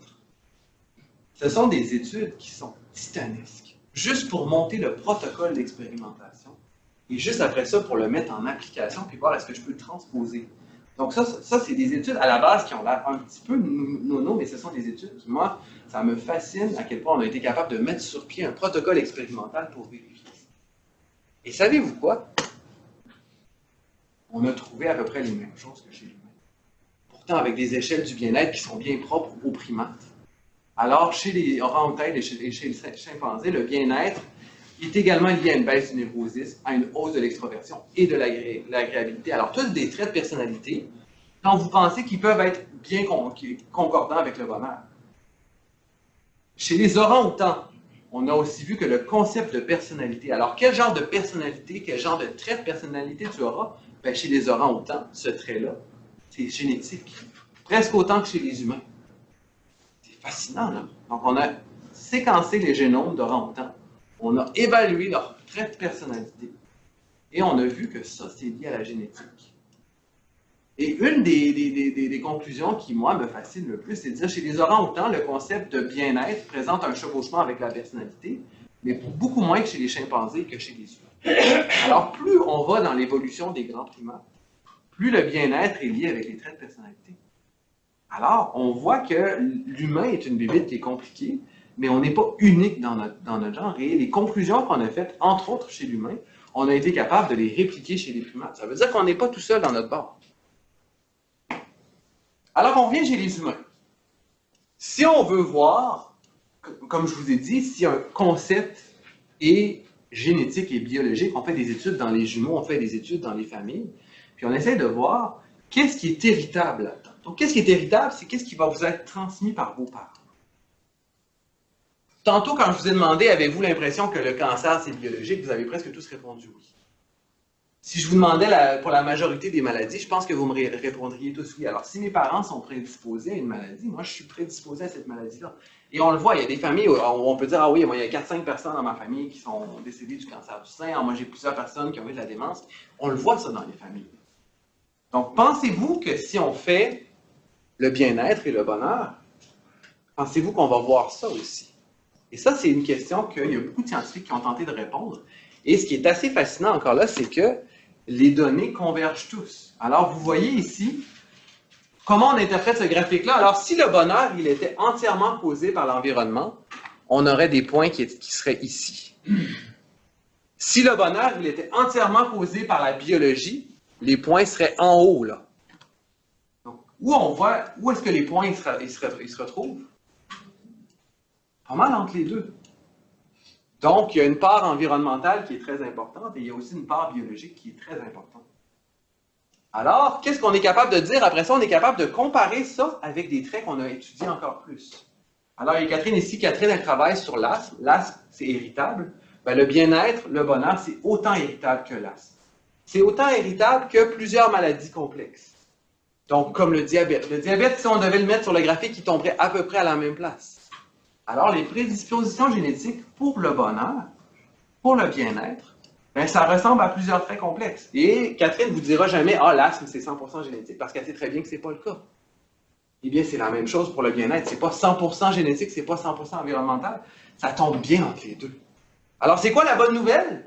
Ce sont des études qui sont titanesques, juste pour monter le protocole d'expérimentation, et juste après ça, pour le mettre en application, puis voir est-ce que je peux le transposer. Donc ça c'est des études à la base qui ont l'air un petit peu nono, mais ce sont des études qui, moi, ça me fascine à quel point on a été capable de mettre sur pied un protocole expérimental pour vérifier ça. Et savez-vous quoi? On a trouvé à peu près les mêmes choses que chez l'humain. Pourtant, avec des échelles du bien-être qui sont bien propres aux primates. Alors, chez les orang-outans et chez les chimpanzés, le bien-être est également lié à une baisse du névrosisme, à une hausse de l'extroversion et de l'agréabilité. Alors, tous des traits de personnalité, quand vous pensez qu'ils peuvent être bien concordants avec le bonheur. Chez les orang-outans, on a aussi vu que le concept de personnalité. Alors, quel genre de personnalité, quel genre de trait de personnalité tu auras? Chez les orang-outans, ce trait-là, c'est génétique. Presque autant que chez les humains. C'est fascinant, là. Donc, on a séquencé les génomes d'orang-outans. On a évalué leurs traits de personnalité et on a vu que ça, c'est lié à la génétique. Et une des conclusions qui, moi, me fascine le plus, c'est de dire chez les orang-outans, le concept de bien-être présente un chevauchement avec la personnalité, mais beaucoup moins que chez les chimpanzés que chez les humains. Alors, plus on va dans l'évolution des grands primates, plus le bien-être est lié avec les traits de personnalité. Alors, on voit que l'humain est une bébête qui est compliquée, mais on n'est pas unique dans notre genre. Et les conclusions qu'on a faites, entre autres chez l'humain, on a été capable de les répliquer chez les primates. Ça veut dire qu'on n'est pas tout seul dans notre bord. Alors, on revient chez les humains. Si on veut voir, comme je vous ai dit, si un concept est génétique et biologique, on fait des études dans les jumeaux, on fait des études dans les familles, puis on essaie de voir qu'est-ce qui est héritable là-dedans. Donc, qu'est-ce qui est héritable? C'est qu'est-ce qui va vous être transmis par vos parents. Tantôt, quand je vous ai demandé, avez-vous l'impression que le cancer, c'est biologique, vous avez presque tous répondu oui. Si je vous demandais pour la majorité des maladies, je pense que vous me répondriez tous oui. Alors, si mes parents sont prédisposés à une maladie, moi, je suis prédisposé à cette maladie-là. Et on le voit, il y a des familles où on peut dire, ah oui, moi, il y a 4-5 personnes dans ma famille qui sont décédées du cancer du sein. Moi, j'ai plusieurs personnes qui ont eu de la démence. On le voit, ça, dans les familles. Donc, pensez-vous que si on fait le bien-être et le bonheur, pensez-vous qu'on va voir ça aussi? Et ça, c'est une question qu'il y a beaucoup de scientifiques qui ont tenté de répondre. Et ce qui est assez fascinant encore là, c'est que les données convergent tous. Alors, vous voyez ici comment on interprète ce graphique-là. Alors, si le bonheur, il était entièrement causé par l'environnement, on aurait des points qui seraient ici. Si le bonheur, il était entièrement causé par la biologie, les points seraient en haut, là. Donc, où est-ce que les points ils se retrouvent? Pas mal entre les deux. Donc, il y a une part environnementale qui est très importante et il y a aussi une part biologique qui est très importante. Alors, qu'est-ce qu'on est capable de dire? Après ça, on est capable de comparer ça avec des traits qu'on a étudiés encore plus. Alors, il y a Catherine ici. Catherine, elle travaille sur l'asthme. L'asthme, c'est héritable. Ben, le bien-être, le bonheur, c'est autant héritable que l'asthme. C'est autant héritable que plusieurs maladies complexes. Donc, comme le diabète. Le diabète, si on devait le mettre sur le graphique, il tomberait à peu près à la même place. Alors, les prédispositions génétiques pour le bonheur, pour le bien-être, ben, ça ressemble à plusieurs traits complexes. Et Catherine ne vous dira jamais « Ah, l'asthme, c'est 100% génétique », parce qu'elle sait très bien que ce n'est pas le cas. Eh bien, c'est la même chose pour le bien-être. Ce n'est pas 100% génétique, ce n'est pas 100% environnemental. Ça tombe bien entre les deux. Alors, c'est quoi la bonne nouvelle?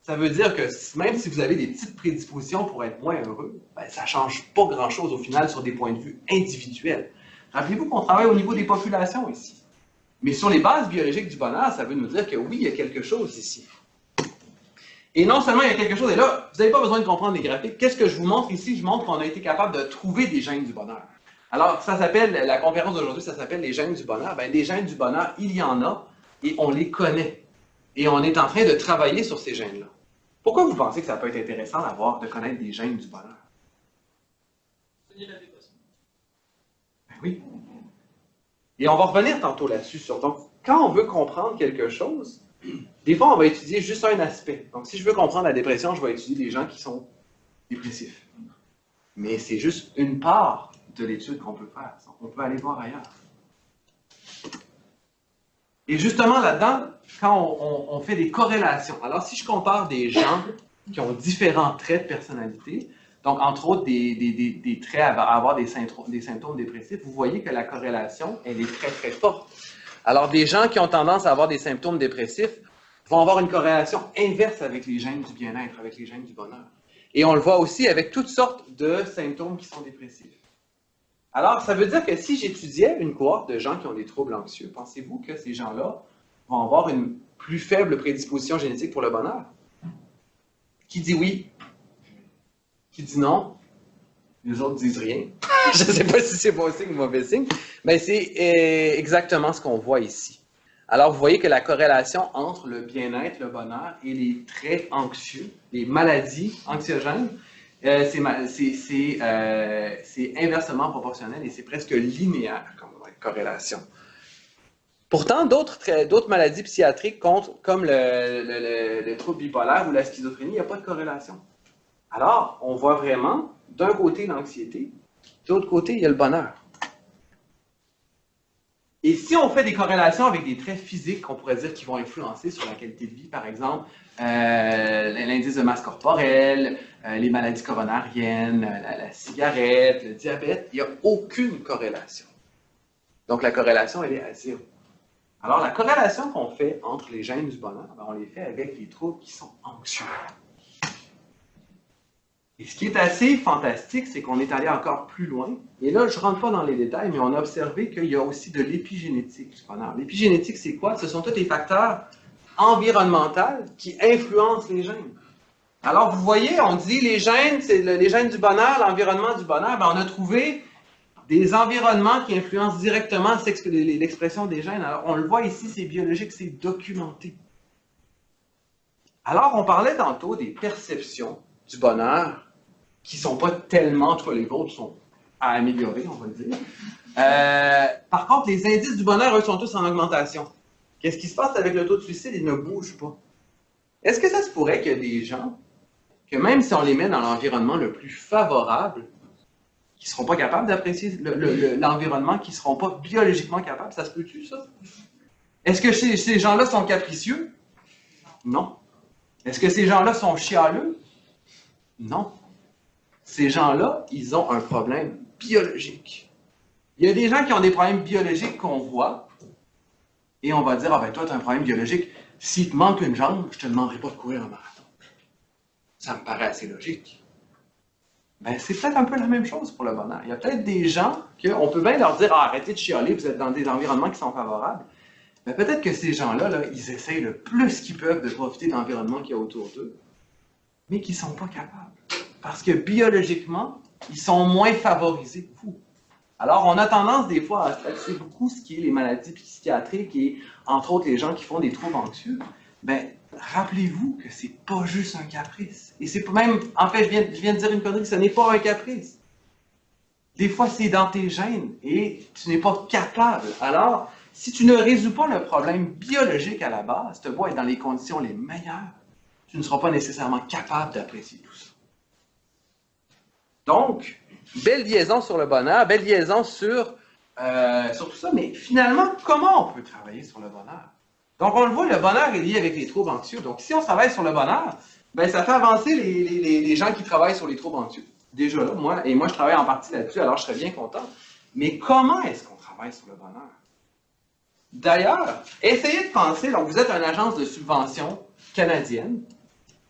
Ça veut dire que même si vous avez des petites prédispositions pour être moins heureux, ben, ça ne change pas grand-chose au final sur des points de vue individuels. Rappelez-vous qu'on travaille au niveau des populations ici. Mais sur les bases biologiques du bonheur, ça veut nous dire que oui, il y a quelque chose ici. Et non seulement il y a quelque chose, et là, vous n'avez pas besoin de comprendre les graphiques. Qu'est-ce que je vous montre ici? Je montre qu'on a été capable de trouver des gènes du bonheur. Alors, ça s'appelle, la conférence d'aujourd'hui, ça s'appelle les gènes du bonheur. Bien, des gènes du bonheur, il y en a et on les connaît. Et on est en train de travailler sur ces gènes-là. Pourquoi vous pensez que ça peut être intéressant de connaître des gènes du bonheur? Ben oui. Et on va revenir tantôt là-dessus. Donc, quand on veut comprendre quelque chose, des fois, on va étudier juste un aspect. Donc, si je veux comprendre la dépression, je vais étudier des gens qui sont dépressifs. Mais c'est juste une part de l'étude qu'on peut faire. On peut aller voir ailleurs. Et justement, là-dedans, quand on fait des corrélations, alors si je compare des gens qui ont différents traits de personnalité, donc entre autres des traits à avoir des symptômes dépressifs, vous voyez que la corrélation, elle est très, très forte. Alors, des gens qui ont tendance à avoir des symptômes dépressifs vont avoir une corrélation inverse avec les gènes du bien-être, avec les gènes du bonheur. Et on le voit aussi avec toutes sortes de symptômes qui sont dépressifs. Alors, ça veut dire que si j'étudiais une cohorte de gens qui ont des troubles anxieux, pensez-vous que ces gens-là vont avoir une plus faible prédisposition génétique pour le bonheur? Qui dit oui? Qui dit non? Les autres disent rien. Je ne sais pas si c'est bon signe ou mauvais signe, mais c'est exactement ce qu'on voit ici. Alors, vous voyez que la corrélation entre le bien-être, le bonheur et les traits anxieux, les maladies anxiogènes, c'est inversement proportionnel et c'est presque linéaire comme corrélation. Pourtant, d'autres maladies psychiatriques comme le trouble bipolaire ou la schizophrénie, il n'y a pas de corrélation. Alors, on voit vraiment d'un côté l'anxiété, de l'autre côté, il y a le bonheur. Et si on fait des corrélations avec des traits physiques qu'on pourrait dire qui vont influencer sur la qualité de vie, par exemple, l'indice de masse corporelle, les maladies coronariennes, la cigarette, le diabète, il n'y a aucune corrélation. Donc la corrélation, elle est à 0. Alors la corrélation qu'on fait entre les gènes du bonheur, on les fait avec les troubles qui sont anxieux. Et ce qui est assez fantastique, c'est qu'on est allé encore plus loin. Et là, je ne rentre pas dans les détails, mais on a observé qu'il y a aussi de l'épigénétique du bonheur. L'épigénétique, c'est quoi? Ce sont tous des facteurs environnementaux qui influencent les gènes. Alors, vous voyez, on dit les gènes, c'est les gènes du bonheur, l'environnement du bonheur. Bien, on a trouvé des environnements qui influencent directement l'expression des gènes. Alors, on le voit ici, c'est biologique, c'est documenté. Alors, on parlait tantôt des perceptions du bonheur qui ne sont pas tellement, en tout cas les vôtres sont à améliorer, on va le dire. Par contre, les indices du bonheur, eux, sont tous en augmentation. Qu'est-ce qui se passe avec le taux de suicide? Il ne bouge pas. Est-ce que ça se pourrait qu'il y a des gens, que même si on les met dans l'environnement le plus favorable, qui ne seront pas capables d'apprécier l'environnement, qui ne seront pas biologiquement capables? Ça se peut-tu, ça? Est-ce que ces gens-là sont capricieux? Non. Est-ce que ces gens-là sont chialeux? Non. Ces gens-là, ils ont un problème biologique. Il y a des gens qui ont des problèmes biologiques qu'on voit, et on va dire, ah ben toi, tu as un problème biologique, s'il te manque une jambe, je ne te demanderai pas de courir un marathon. Ça me paraît assez logique. Ben, c'est peut-être un peu la même chose pour le bonheur. Il y a peut-être des gens qu'on peut bien leur dire, ah, arrêtez de chialer, vous êtes dans des environnements qui sont favorables. Mais peut-être que ces gens-là, là, ils essayent le plus qu'ils peuvent de profiter de l'environnement qu'il y a autour d'eux, mais qu'ils ne sont pas capables. Parce que biologiquement, ils sont moins favorisés que vous. Alors, on a tendance des fois à statuer beaucoup ce qui est les maladies psychiatriques et, entre autres, les gens qui font des troubles anxieux. Ben, rappelez-vous que c'est pas juste un caprice. Et c'est même, en fait, je viens de dire une connerie, ce n'est pas un caprice. Des fois, c'est dans tes gènes et tu n'es pas capable. Alors, si tu ne résous pas le problème biologique à la base, tu vas être dans les conditions les meilleures, tu ne seras pas nécessairement capable d'apprécier tout ça. Donc, belle liaison sur le bonheur, belle liaison sur tout ça, mais finalement, comment on peut travailler sur le bonheur? Donc, on le voit, le bonheur est lié avec les troubles anxieux. Donc, si on travaille sur le bonheur, ben, ça fait avancer les gens qui travaillent sur les troubles anxieux. Déjà là, moi, je travaille en partie là-dessus, alors je serais bien content. Mais comment est-ce qu'on travaille sur le bonheur? D'ailleurs, essayez de penser, donc vous êtes une agence de subvention canadienne,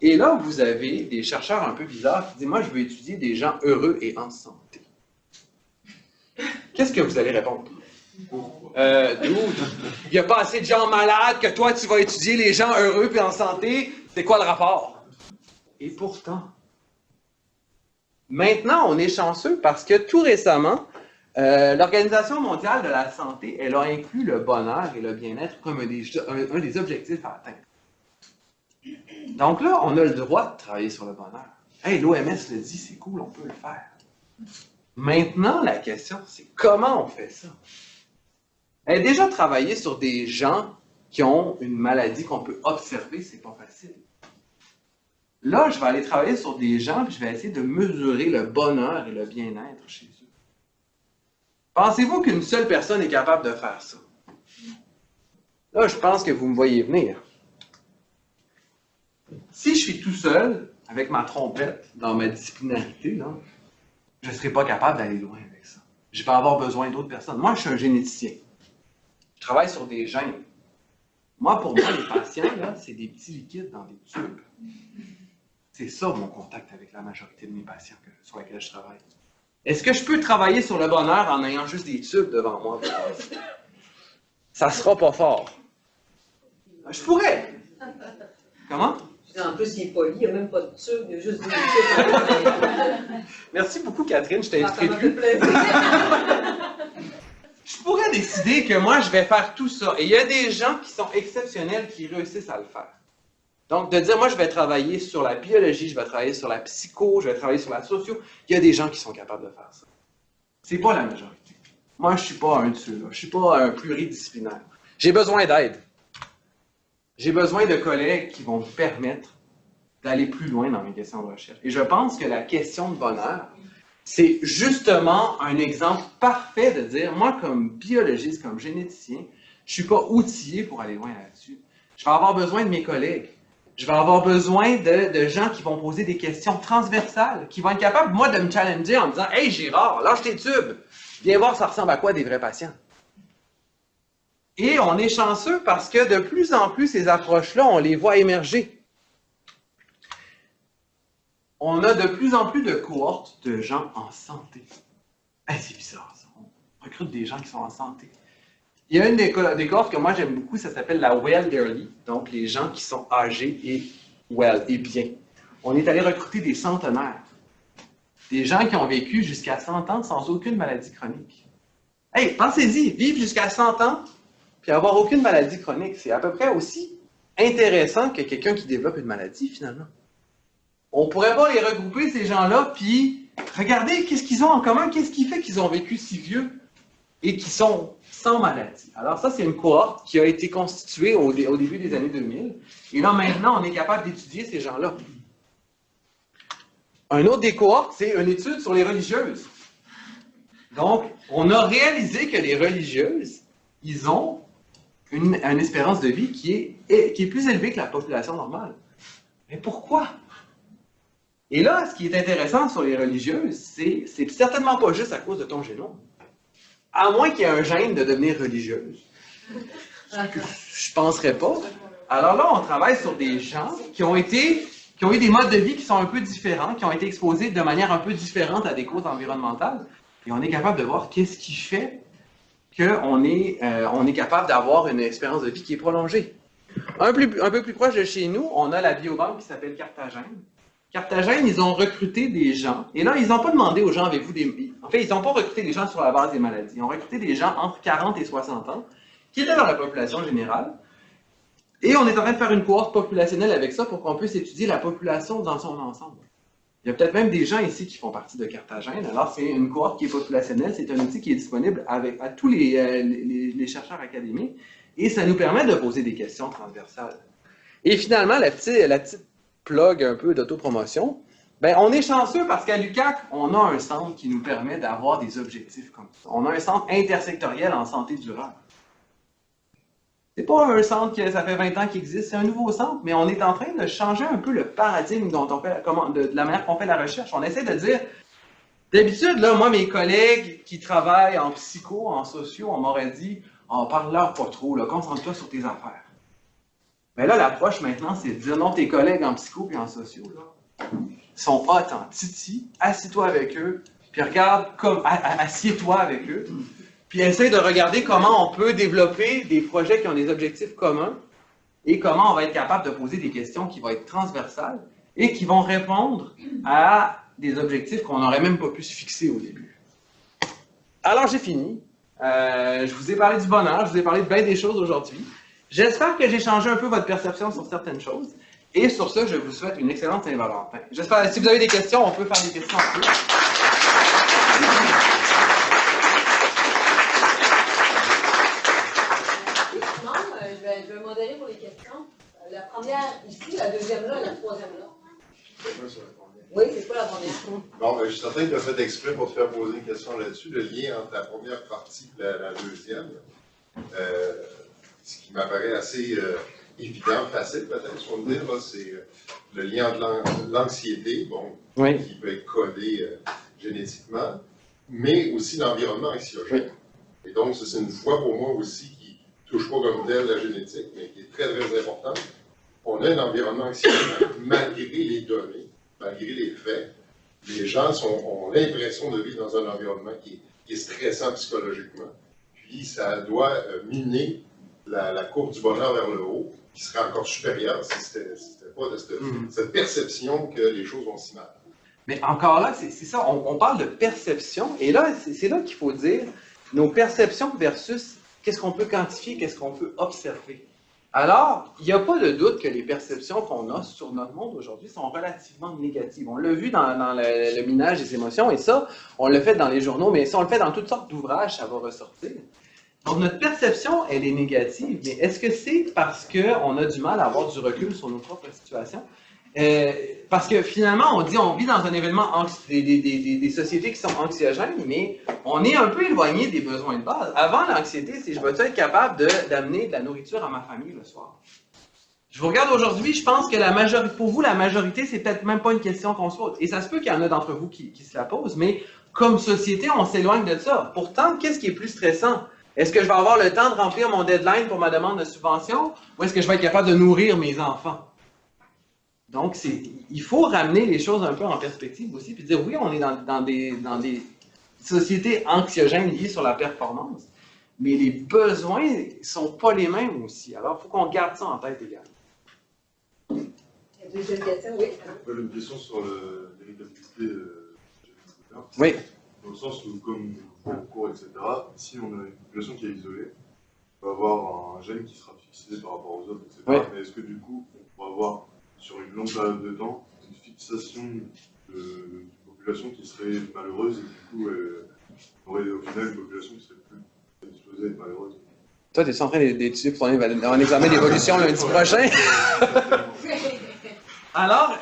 et là, vous avez des chercheurs un peu bizarres qui disent « Moi, je veux étudier des gens heureux et en santé. » Qu'est-ce que vous allez répondre? Il n'y a pas assez de gens malades que toi, tu vas étudier les gens heureux et en santé. C'est quoi le rapport? Et pourtant, maintenant, on est chanceux parce que tout récemment, L'Organisation mondiale de la santé, elle a inclus le bonheur et le bien-être comme un des objectifs à atteindre. Donc là, on a le droit de travailler sur le bonheur. Hey, l'OMS le dit, c'est cool, on peut le faire. Maintenant, la question, c'est comment on fait ça? Déjà, travailler sur des gens qui ont une maladie qu'on peut observer, c'est pas facile. Là, je vais aller travailler sur des gens et je vais essayer de mesurer le bonheur et le bien-être chez eux. Pensez-vous qu'une seule personne est capable de faire ça? Là, je pense que vous me voyez venir. Si je suis tout seul, avec ma trompette, dans ma disciplinarité, là, je ne serai pas capable d'aller loin avec ça. Je vais avoir besoin d'autres personnes. Moi, je suis un généticien. Je travaille sur des gènes. Moi, pour moi, les patients, là, c'est des petits liquides dans des tubes. C'est ça mon contact avec la majorité de mes patients sur lesquels je travaille. Est-ce que je peux travailler sur le bonheur en ayant juste des tubes devant moi? Ça ne sera pas fort. Je pourrais. Comment? En plus, il est poli, il n'y a même pas de tube, il y a juste des tubes. Merci beaucoup, Catherine, je t'ai Ça invité m'a fait plus. plaisir. Je pourrais décider que moi, je vais faire tout ça. Et il y a des gens qui sont exceptionnels qui réussissent à le faire. Donc, de dire, moi, je vais travailler sur la biologie, je vais travailler sur la psycho, je vais travailler sur la socio, il y a des gens qui sont capables de faire ça. C'est pas la majorité. Moi, je suis pas un de ceux-là. Je suis pas un pluridisciplinaire. J'ai besoin d'aide. J'ai besoin de collègues qui vont me permettre d'aller plus loin dans mes questions de recherche. Et je pense que la question de bonheur, c'est justement un exemple parfait de dire, moi, comme biologiste, comme généticien, je suis pas outillé pour aller loin là-dessus. Je vais avoir besoin de mes collègues. Je vais avoir besoin de gens qui vont poser des questions transversales, qui vont être capables, moi, de me challenger en me disant « Hey, Gérard, lâche tes tubes! Viens voir ça ressemble à quoi des vrais patients. » Et on est chanceux parce que de plus en plus, ces approches-là, on les voit émerger. On a de plus en plus de cohortes de gens en santé. Hey, c'est bizarre, ça. On recrute des gens qui sont en santé. Il y a une des cohortes que moi j'aime beaucoup, ça s'appelle la Welderly, donc les gens qui sont âgés et well, et bien. On est allé recruter des centenaires, des gens qui ont vécu jusqu'à 100 ans sans aucune maladie chronique. Hey, pensez-y, vivre jusqu'à 100 ans puis avoir aucune maladie chronique, c'est à peu près aussi intéressant que quelqu'un qui développe une maladie, finalement. On pourrait pas les regrouper, ces gens-là, puis regarder qu'est-ce qu'ils ont en commun, qu'est-ce qui fait qu'ils ont vécu si vieux et qui sont sans maladie. Alors ça, c'est une cohorte qui a été constituée au début des années 2000. Et là, maintenant, on est capable d'étudier ces gens-là. Un autre des cohortes, c'est une étude sur les religieuses. Donc, on a réalisé que les religieuses, ils ont une espérance de vie qui est plus élevée que la population normale. Mais pourquoi? Et là, ce qui est intéressant sur les religieuses, c'est certainement pas juste à cause de ton génome. À moins qu'il y ait un gène de devenir religieuse. Je penserais pas. Alors là, on travaille sur des gens qui ont eu des modes de vie qui sont un peu différents, qui ont été exposés de manière un peu différente à des causes environnementales. Et on est capable de voir qu'est-ce qui fait qu'on est capable d'avoir une espérance de vie qui est prolongée. Un peu plus proche de chez nous, on a la biobanque qui s'appelle Carthagène. Carthagène, ils ont recruté des gens. Et là, ils n'ont pas demandé aux gens, avez-vous des... En fait, ils n'ont pas recruté des gens sur la base des maladies. Ils ont recruté des gens entre 40 et 60 ans, qui étaient dans la population générale. Et on est en train de faire une cohorte populationnelle avec ça pour qu'on puisse étudier la population dans son ensemble. Il y a peut-être même des gens ici qui font partie de Carthagène. Alors, c'est une cohorte qui est populationnelle. C'est un outil qui est disponible à tous les chercheurs académiques. Et ça nous permet de poser des questions transversales. Et finalement, la petite plug un peu d'autopromotion, ben, on est chanceux parce qu'à l'UQAC, on a un centre qui nous permet d'avoir des objectifs comme ça. On a un centre intersectoriel en santé durable. C'est pas un centre qui ça fait 20 ans qu'il existe, c'est un nouveau centre, mais on est en train de changer un peu le paradigme dont on fait, de la manière qu'on fait la recherche. On essaie de dire, d'habitude, là, moi, mes collègues qui travaillent en psycho, en socio, on m'aurait dit, oh, parle-leur pas trop, là, concentre-toi sur tes affaires. Mais là, l'approche maintenant, c'est de dire, non, tes collègues en psycho et en socio, là, sont hot en titi, assis-toi avec eux, puis regarde, assieds-toi avec eux, puis essaie de regarder comment on peut développer des projets qui ont des objectifs communs et comment on va être capable de poser des questions qui vont être transversales et qui vont répondre à des objectifs qu'on n'aurait même pas pu se fixer au début. Alors, j'ai fini. Je vous ai parlé du bonheur, je vous ai parlé de bien des choses aujourd'hui. J'espère que j'ai changé un peu votre perception sur certaines choses. Et sur ce, je vous souhaite une excellente Saint-Valentin. J'espère, si vous avez des questions, on peut faire des questions un peu. Je vais modérer pour les questions. La première ici, la deuxième là, la troisième là. Oui, c'est quoi la première? Bon, je suis certain que tu as fait exprès pour te faire poser une question là-dessus. Le lien entre la première partie et la deuxième, ce qui m'apparaît assez évident, facile peut-être, si on veut dire, c'est le lien entre l'anxiété, bon, Oui. qui peut être codé génétiquement, mais aussi l'environnement anxiogène. Et donc, c'est une voie pour moi aussi qui ne touche pas comme telle la génétique, mais qui est très, très importante. On a un environnement anxiogène, malgré les données, malgré les faits. Les gens ont l'impression de vivre dans un environnement qui est stressant psychologiquement. Puis, ça doit miner la courbe du bonheur vers le haut, qui serait encore supérieure si c'était pas de cette perception que les choses vont si mal. Mais encore là, c'est ça, on parle de perception, et là, c'est là qu'il faut dire nos perceptions versus qu'est-ce qu'on peut quantifier, qu'est-ce qu'on peut observer. Alors, il n'y a pas de doute que les perceptions qu'on a sur notre monde aujourd'hui sont relativement négatives. On l'a vu dans le minage des émotions, et ça, on le fait dans les journaux, mais si on le fait dans toutes sortes d'ouvrages, ça va ressortir. Donc, notre perception, elle est négative, mais est-ce que c'est parce qu'on a du mal à avoir du recul sur nos propres situations? Parce que finalement, on dit on vit dans un événement, des sociétés qui sont anxiogènes, mais on est un peu éloigné des besoins de base. Avant l'anxiété, c'est je vais-tu être capable d'amener de la nourriture à ma famille le soir? Je vous regarde aujourd'hui, je pense que pour vous, la majorité, c'est peut-être même pas une question qu'on se pose. Et ça se peut qu'il y en a d'entre vous qui se la posent, mais comme société, on s'éloigne de ça. Pourtant, qu'est-ce qui est plus stressant? Est-ce que je vais avoir le temps de remplir mon deadline pour ma demande de subvention ou est-ce que je vais être capable de nourrir mes enfants? Donc, il faut ramener les choses un peu en perspective aussi, puis dire oui, on est dans des sociétés anxiogènes liées sur la performance, mais les besoins ne sont pas les mêmes aussi. Alors, il faut qu'on garde ça en tête également. La deuxième question, oui. J'ai une question sur l'héritabilité génétique. Oui. Dans le sens où, comme au cours, etc., si on a une population qui est isolée, on peut avoir un gène qui sera fixé par rapport aux autres, etc. Oui. Mais est-ce que du coup, on pourra avoir sur une longue période de temps une fixation d'une population qui serait malheureuse et du coup, on aurait au final une population qui serait plus disposée à être malheureuse? Toi, tu es en train d'étudier pour ton examen d'évolution lundi prochain? Alors,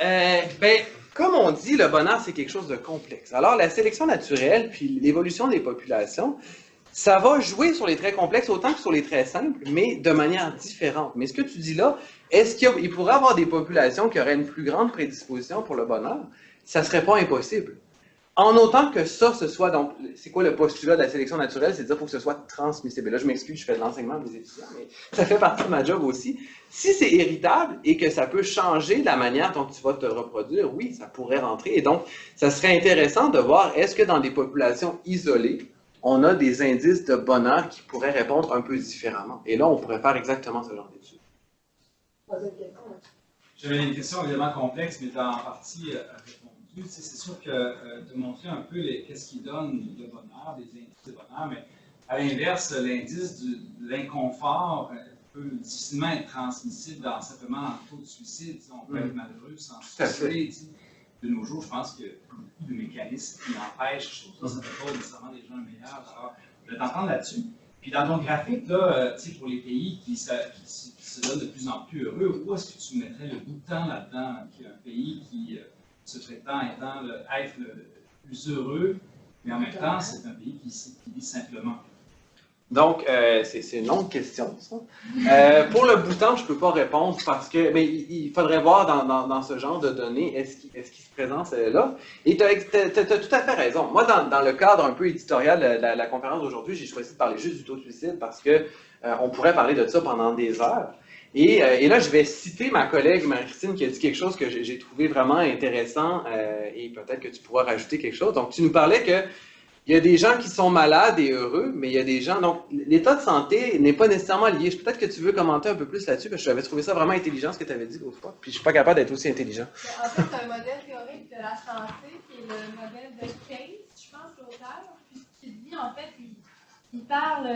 comme on dit, le bonheur, c'est quelque chose de complexe. Alors, la sélection naturelle, puis l'évolution des populations, ça va jouer sur les traits complexes autant que sur les traits simples, mais de manière différente. Mais ce que tu dis là, est-ce qu'il pourrait y avoir des populations qui auraient une plus grande prédisposition pour le bonheur? Ça ne serait pas impossible. En autant que ça, ce soit, donc, c'est quoi le postulat de la sélection naturelle? C'est de dire qu'il faut que ce soit transmissible. Et là, je m'excuse, je fais de l'enseignement des étudiants, mais ça fait partie de ma job aussi. Si c'est héritable et que ça peut changer la manière dont tu vas te reproduire, oui, ça pourrait rentrer. Et donc, ça serait intéressant de voir, est-ce que dans des populations isolées, on a des indices de bonheur qui pourraient répondre un peu différemment. Et là, on pourrait faire exactement ce genre d'études. J'avais une question évidemment complexe, mais tu as en partie répondu. C'est sûr que de montrer un peu qu'est-ce qui donne le bonheur, des indices de bonheur, mais à l'inverse, l'indice de l'inconfort peut difficilement être transmissible simplement dans le taux de suicide. On peut être malheureux sans suicider. De nos jours, je pense qu'il y a beaucoup de mécanismes qui empêchent ça. Ça ne fait pas nécessairement des gens meilleurs. Alors, je vais t'entendre là-dessus. Puis dans ton graphique, là, pour les pays qui se donnent de plus en plus heureux, où est-ce que tu mettrais le Bhoutan là-dedans, qui est un pays qui se prétend être le plus heureux, mais en même temps, c'est un pays qui vit simplement? Donc, c'est une longue question, ça. Pour le Bhoutan, je ne peux pas répondre parce que il faudrait voir dans ce genre de données, est-ce qu'il se présente là? Et tu as tout à fait raison. Moi, dans le cadre un peu éditorial de la conférence d'aujourd'hui, j'ai choisi de parler juste du taux de suicide parce qu'on pourrait parler de ça pendant des heures. Et là, je vais citer ma collègue Marie-Christine qui a dit quelque chose que j'ai trouvé vraiment intéressant et peut-être que tu pourras rajouter quelque chose. Donc, tu nous parlais que il y a des gens qui sont malades et heureux, mais il y a des gens... Donc, l'état de santé n'est pas nécessairement lié. Peut-être que tu veux commenter un peu plus là-dessus, parce que j'avais trouvé ça vraiment intelligent, ce que tu avais dit l'autre fois. Puis, je ne suis pas capable d'être aussi intelligent. En fait, c'est un modèle théorique de la santé, qui est le modèle de Case, je pense, l'auteur, qui dit, en fait, parle,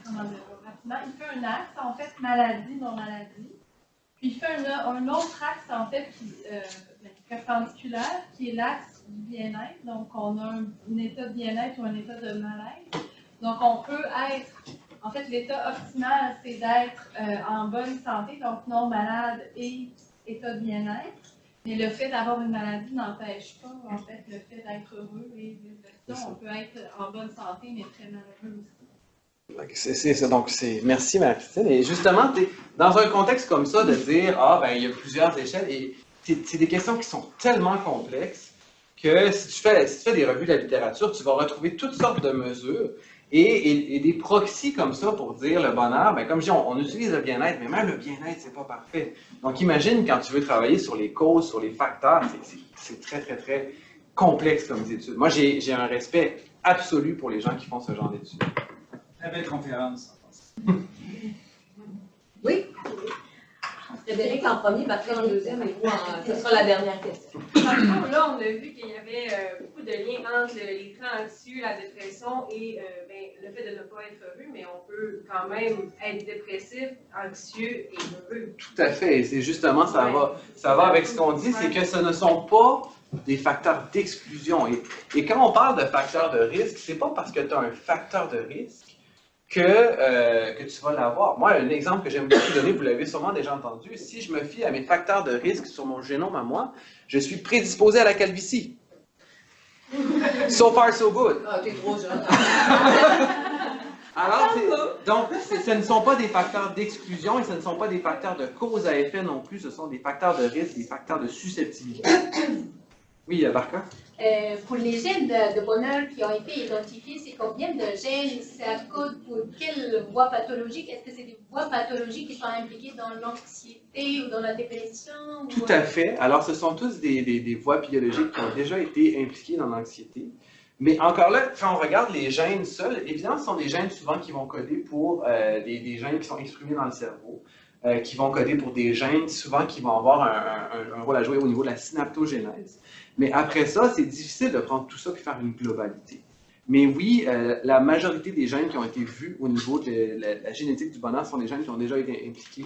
comment dire, rapidement, il fait un axe, en fait, maladie, non-maladie. Puis il fait un autre axe, en fait, perpendiculaire, qui est l'axe du bien-être. Donc, on a un état de bien-être ou un état de malaise. Donc, on peut être, en fait, l'état optimal, c'est d'être en bonne santé, donc non malade et état de bien-être. Mais le fait d'avoir une maladie n'empêche pas, en fait, le fait d'être heureux et vice-versa. On peut être en bonne santé, mais très malheureux aussi. C'est ça. Donc, merci, Marie-Christine. Et justement, dans un contexte comme ça, de dire, il y a plusieurs échelles, et c'est des questions qui sont tellement complexes que si tu fais des revues de la littérature, tu vas retrouver toutes sortes de mesures et des proxys comme ça pour dire le bonheur. Bien, comme je dis, on utilise le bien-être, mais même le bien-être, c'est pas parfait. Donc, imagine quand tu veux travailler sur les causes, sur les facteurs, c'est très, très, très complexe comme études. Moi, j'ai un respect absolu pour les gens qui font ce genre d'études. Très belle conférence. Oui. Frédéric en premier, Martin en deuxième, et moi, ce sera la dernière question. Dans le fond, là, on a vu qu'il y avait beaucoup de liens entre les traits anxieux, la dépression et le fait de ne pas être heureux, mais on peut quand même être dépressif, anxieux et heureux. Tout à fait. Et c'est justement, ça va avec ce qu'on dit, c'est que ce ne sont pas des facteurs d'exclusion. Et quand on parle de facteurs de risque, c'est pas parce que tu as un facteur de risque que tu vas l'avoir. Moi, un exemple que j'aime beaucoup donner, vous l'avez sûrement déjà entendu, si je me fie à mes facteurs de risque sur mon génome à moi, je suis prédisposé à la calvitie. So far, so good. Ah, t'es trop jeune. Alors, donc, ce ne sont pas des facteurs d'exclusion et ce ne sont pas des facteurs de cause à effet non plus, ce sont des facteurs de risque, des facteurs de susceptibilité. Oui, Barca? Pour les gènes de bonheur qui ont été identifiés, c'est combien de gènes? Ça code pour quelle voie pathologique? Est-ce que c'est des voies pathologiques qui sont impliquées dans l'anxiété ou dans la dépression? Tout à fait. Alors, ce sont tous des voies biologiques qui ont déjà été impliquées dans l'anxiété. Mais encore là, quand on regarde les gènes seuls, évidemment, ce sont des gènes souvent qui vont coder pour des gènes qui sont exprimés dans le cerveau, qui vont coder pour des gènes souvent qui vont avoir un rôle à jouer au niveau de la synaptogénèse. Mais après ça, c'est difficile de prendre tout ça et faire une globalité. Mais oui, la majorité des gènes qui ont été vus au niveau de la génétique du bonheur sont des gènes qui ont déjà été impliqués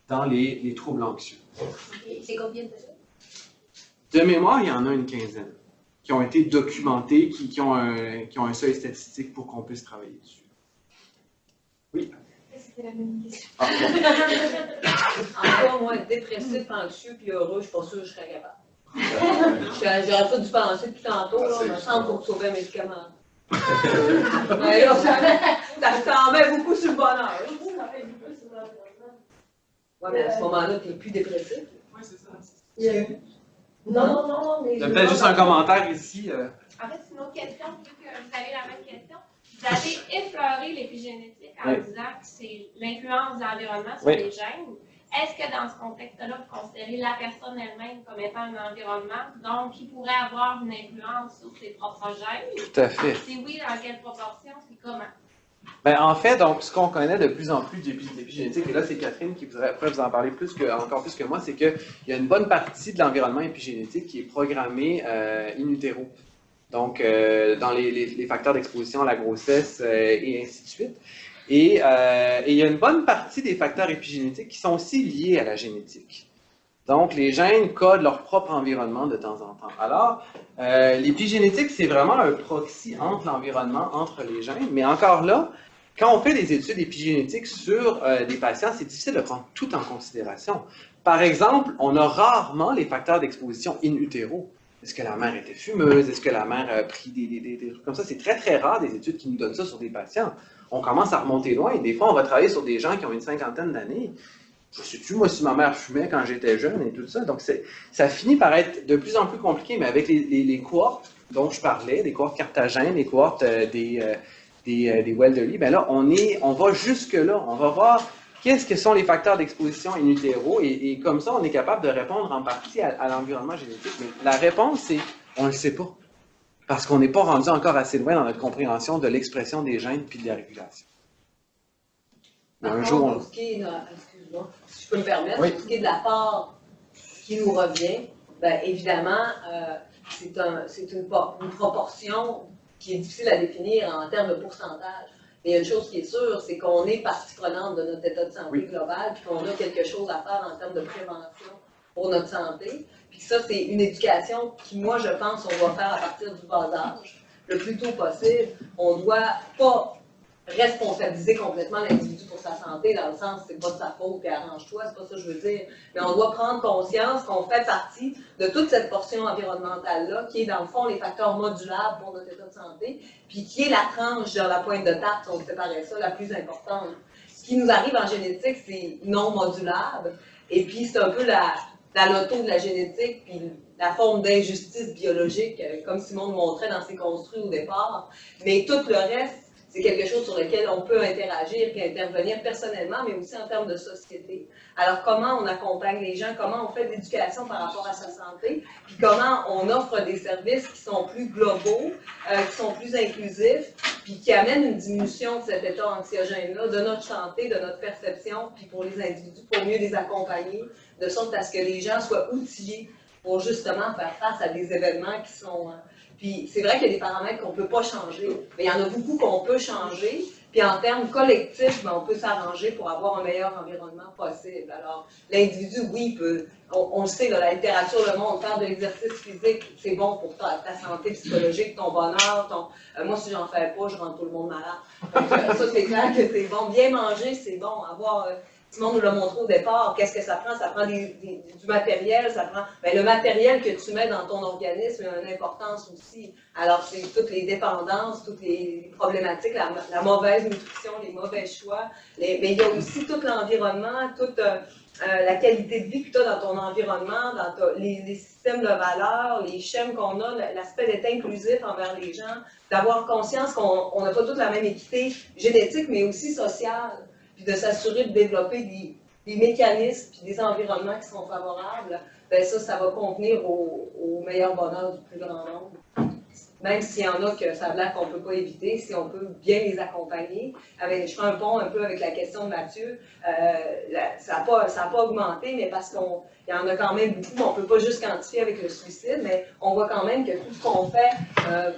dans les troubles anxieux. Okay. C'est combien de gènes? De mémoire, il y en a une quinzaine qui ont été documentés, qui ont un seuil statistique pour qu'on puisse travailler dessus. Oui? C'était la même question. Ah, bon. Encore moi, dépressif, anxieux puis heureux, je suis pas sûre que je serais capable. J'aurais pas dû penser depuis tantôt, là, on me semble pour sauver un médicament. Mais là, ça t'en met beaucoup sur le bonheur. Ouais, mais à ce moment-là, tu n'es plus dépressif. Oui, c'est ça. Non, mais. Il y a peut-être juste un commentaire ici. En fait, c'est une autre question, vu que vous avez la même question. Vous avez effleuré l'épigénétique en disant que c'est l'influence de l'environnement sur les gènes. Est-ce que dans ce contexte-là, vous considérez la personne elle-même comme étant un environnement, donc qui pourrait avoir une influence sur ses propres gènes? Tout à fait. Si oui, dans quelle proportion, puis comment? Ben, en fait, donc, ce qu'on connaît de plus en plus d'épigénétique, et là, c'est Catherine qui pourrait vous en parler encore plus que moi, c'est qu'il y a une bonne partie de l'environnement épigénétique qui est programmée in utero. Donc, dans les facteurs d'exposition à la grossesse et ainsi de suite. Et il y a une bonne partie des facteurs épigénétiques qui sont aussi liés à la génétique. Donc, les gènes codent leur propre environnement de temps en temps. Alors, l'épigénétique, c'est vraiment un proxy entre l'environnement, entre les gènes. Mais encore là, quand on fait des études épigénétiques sur des patients, c'est difficile de prendre tout en considération. Par exemple, on a rarement les facteurs d'exposition in utero. Est-ce que la mère était fumeuse? Est-ce que la mère a pris des trucs comme ça? C'est très, très rare des études qui nous donnent ça sur des patients. On commence à remonter loin. Et des fois, on va travailler sur des gens qui ont une cinquantaine d'années. Je sais-tu, moi, si ma mère fumait quand j'étais jeune et tout ça. Donc, ça finit par être de plus en plus compliqué. Mais avec les cohortes dont je parlais, des cohortes carthagènes, les cohortes des Welderly, bien là, on va jusque-là. On va voir qu'est-ce que sont les facteurs d'exposition in utero. Et comme ça, on est capable de répondre en partie à l'environnement génétique. Mais la réponse, c'est on ne le sait pas. Parce qu'on n'est pas rendu encore assez loin dans notre compréhension de l'expression des gènes puis de la régulation. Un jour, pour ce qui est, excuse-moi, si je peux me permettre, pour ce qui est de la part qui nous revient, bien évidemment, c'est une proportion qui est difficile à définir en termes de pourcentage. Mais il y a une chose qui est sûre, c'est qu'on est partie prenante de notre état de santé global, puis qu'on a quelque chose à faire en termes de prévention pour notre santé. Puis ça, c'est une éducation qui, moi, je pense, on doit faire à partir du bas âge, le plus tôt possible. On ne doit pas responsabiliser complètement l'individu pour sa santé, dans le sens c'est pas de sa faute et arrange-toi, c'est pas ça que je veux dire. Mais on doit prendre conscience qu'on fait partie de toute cette portion environnementale-là, qui est dans le fond les facteurs modulables pour notre état de santé, puis qui est la tranche dans la pointe de tarte, si on séparait ça, la plus importante. Ce qui nous arrive en génétique, c'est non modulable, et puis c'est un peu la loto de la génétique, puis la forme d'injustice biologique, comme Simon nous montrait dans ses construits au départ, mais tout le reste, c'est quelque chose sur lequel on peut interagir et intervenir personnellement, mais aussi en termes de société. Alors, comment on accompagne les gens, comment on fait de l'éducation par rapport à sa santé, puis comment on offre des services qui sont plus globaux, qui sont plus inclusifs, puis qui amènent une diminution de cet état anxiogène-là, de notre santé, de notre perception, puis pour les individus, pour mieux les accompagner, de sorte à ce que les gens soient outillés pour justement faire face à des événements qui sont... Puis c'est vrai qu'il y a des paramètres qu'on ne peut pas changer, mais il y en a beaucoup qu'on peut changer. Puis en termes collectifs, ben, on peut s'arranger pour avoir un meilleur environnement possible. Alors, l'individu, oui, peut, on le sait, là, la littérature le montre, faire de l'exercice physique, c'est bon pour ta santé psychologique, ton bonheur. Moi, si j'en fais pas, je rends tout le monde malade. Donc, ça, c'est clair que c'est bon. Bien manger, c'est bon. Avoir... Simon nous l'a montré au départ, qu'est-ce que ça prend? Ça prend du matériel, ça prend... Bien, le matériel que tu mets dans ton organisme a une importance aussi. Alors, c'est toutes les dépendances, toutes les problématiques, la mauvaise nutrition, les mauvais choix, mais il y a aussi tout l'environnement, toute la qualité de vie que tu as dans ton environnement, dans les systèmes de valeurs, les schèmes qu'on a, l'aspect d'être inclusif envers les gens, d'avoir conscience qu'on n'a pas toute la même équité génétique, mais aussi sociale. Puis de s'assurer de développer des mécanismes puis des environnements qui sont favorables, bien ça va convenir au meilleur bonheur du plus grand nombre. Même s'il y en a que ça a l'air qu'on ne peut pas éviter, si on peut bien les accompagner. Je fais un pont un peu avec la question de Mathieu. Ça n'a pas augmenté, mais parce qu'il y en a quand même beaucoup, mais on ne peut pas juste quantifier avec le suicide, mais on voit quand même que tout ce qu'on fait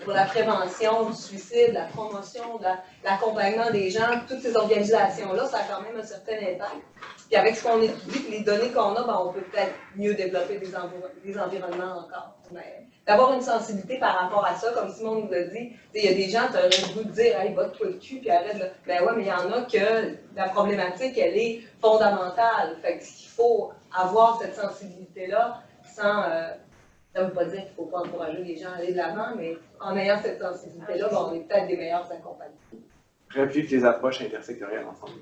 pour la prévention du suicide, la promotion, l'accompagnement des gens, toutes ces organisations-là, ça a quand même un certain impact. Puis avec ce qu'on étudie, les données qu'on a, ben, on peut peut-être mieux développer des environnements encore. Mais d'avoir une sensibilité par rapport à ça, comme Simon nous l'a dit, il y a des gens, tu aurais le goût de dire « Hey, botte-toi le cul, puis arrête là. » Ben ouais, mais il y en a que la problématique, elle est fondamentale. Fait qu'il faut avoir cette sensibilité-là sans... ça ne veut pas dire qu'il ne faut pas encourager les gens à aller de l'avant, mais en ayant cette sensibilité-là, ben, on est peut-être des meilleurs accompagnés. Revivre les approches intersectorielles ensemble.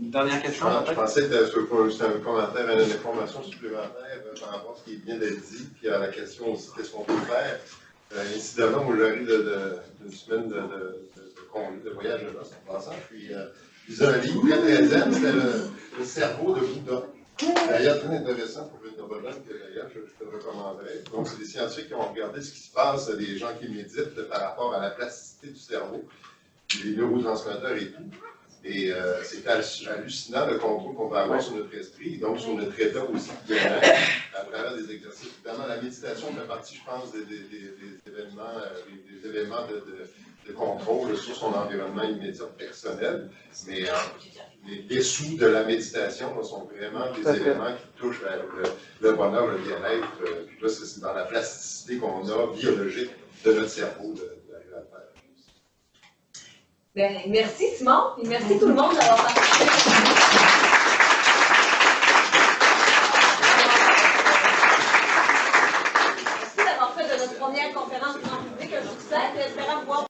Une dernière question? Je pensais que c'était un commentaire, une information supplémentaire par rapport à ce qui vient d'être dit, puis à la question aussi, qu'est-ce qu'on peut faire? Incidemment, moi, j'arrive d'une semaine de voyage de noces en passant, puis je lisais un livre très zen, c'était le cerveau de Bouddha. D'ailleurs, très intéressant pour le neurologue, que d'ailleurs, je te le recommanderais. Donc, c'est des scientifiques qui ont regardé ce qui se passe, des gens qui méditent par rapport à la plasticité du cerveau, les neurotransmetteurs et tout. Et c'est hallucinant le contrôle qu'on peut avoir sur notre esprit, et donc sur notre état aussi à travers des exercices. Évidemment, la méditation fait partie, je pense, des éléments de contrôle sur son environnement immédiat personnel. Mais les dessous de la méditation là, sont vraiment des éléments qui touchent le bonheur, le bien-être. Puis là, c'est dans la plasticité qu'on a biologique de notre cerveau d'arriver à le faire. Bien, merci Simon, et merci tout le monde d'avoir participé. Merci d'avoir fait de notre première conférence grand public un succès, espérant pouvoir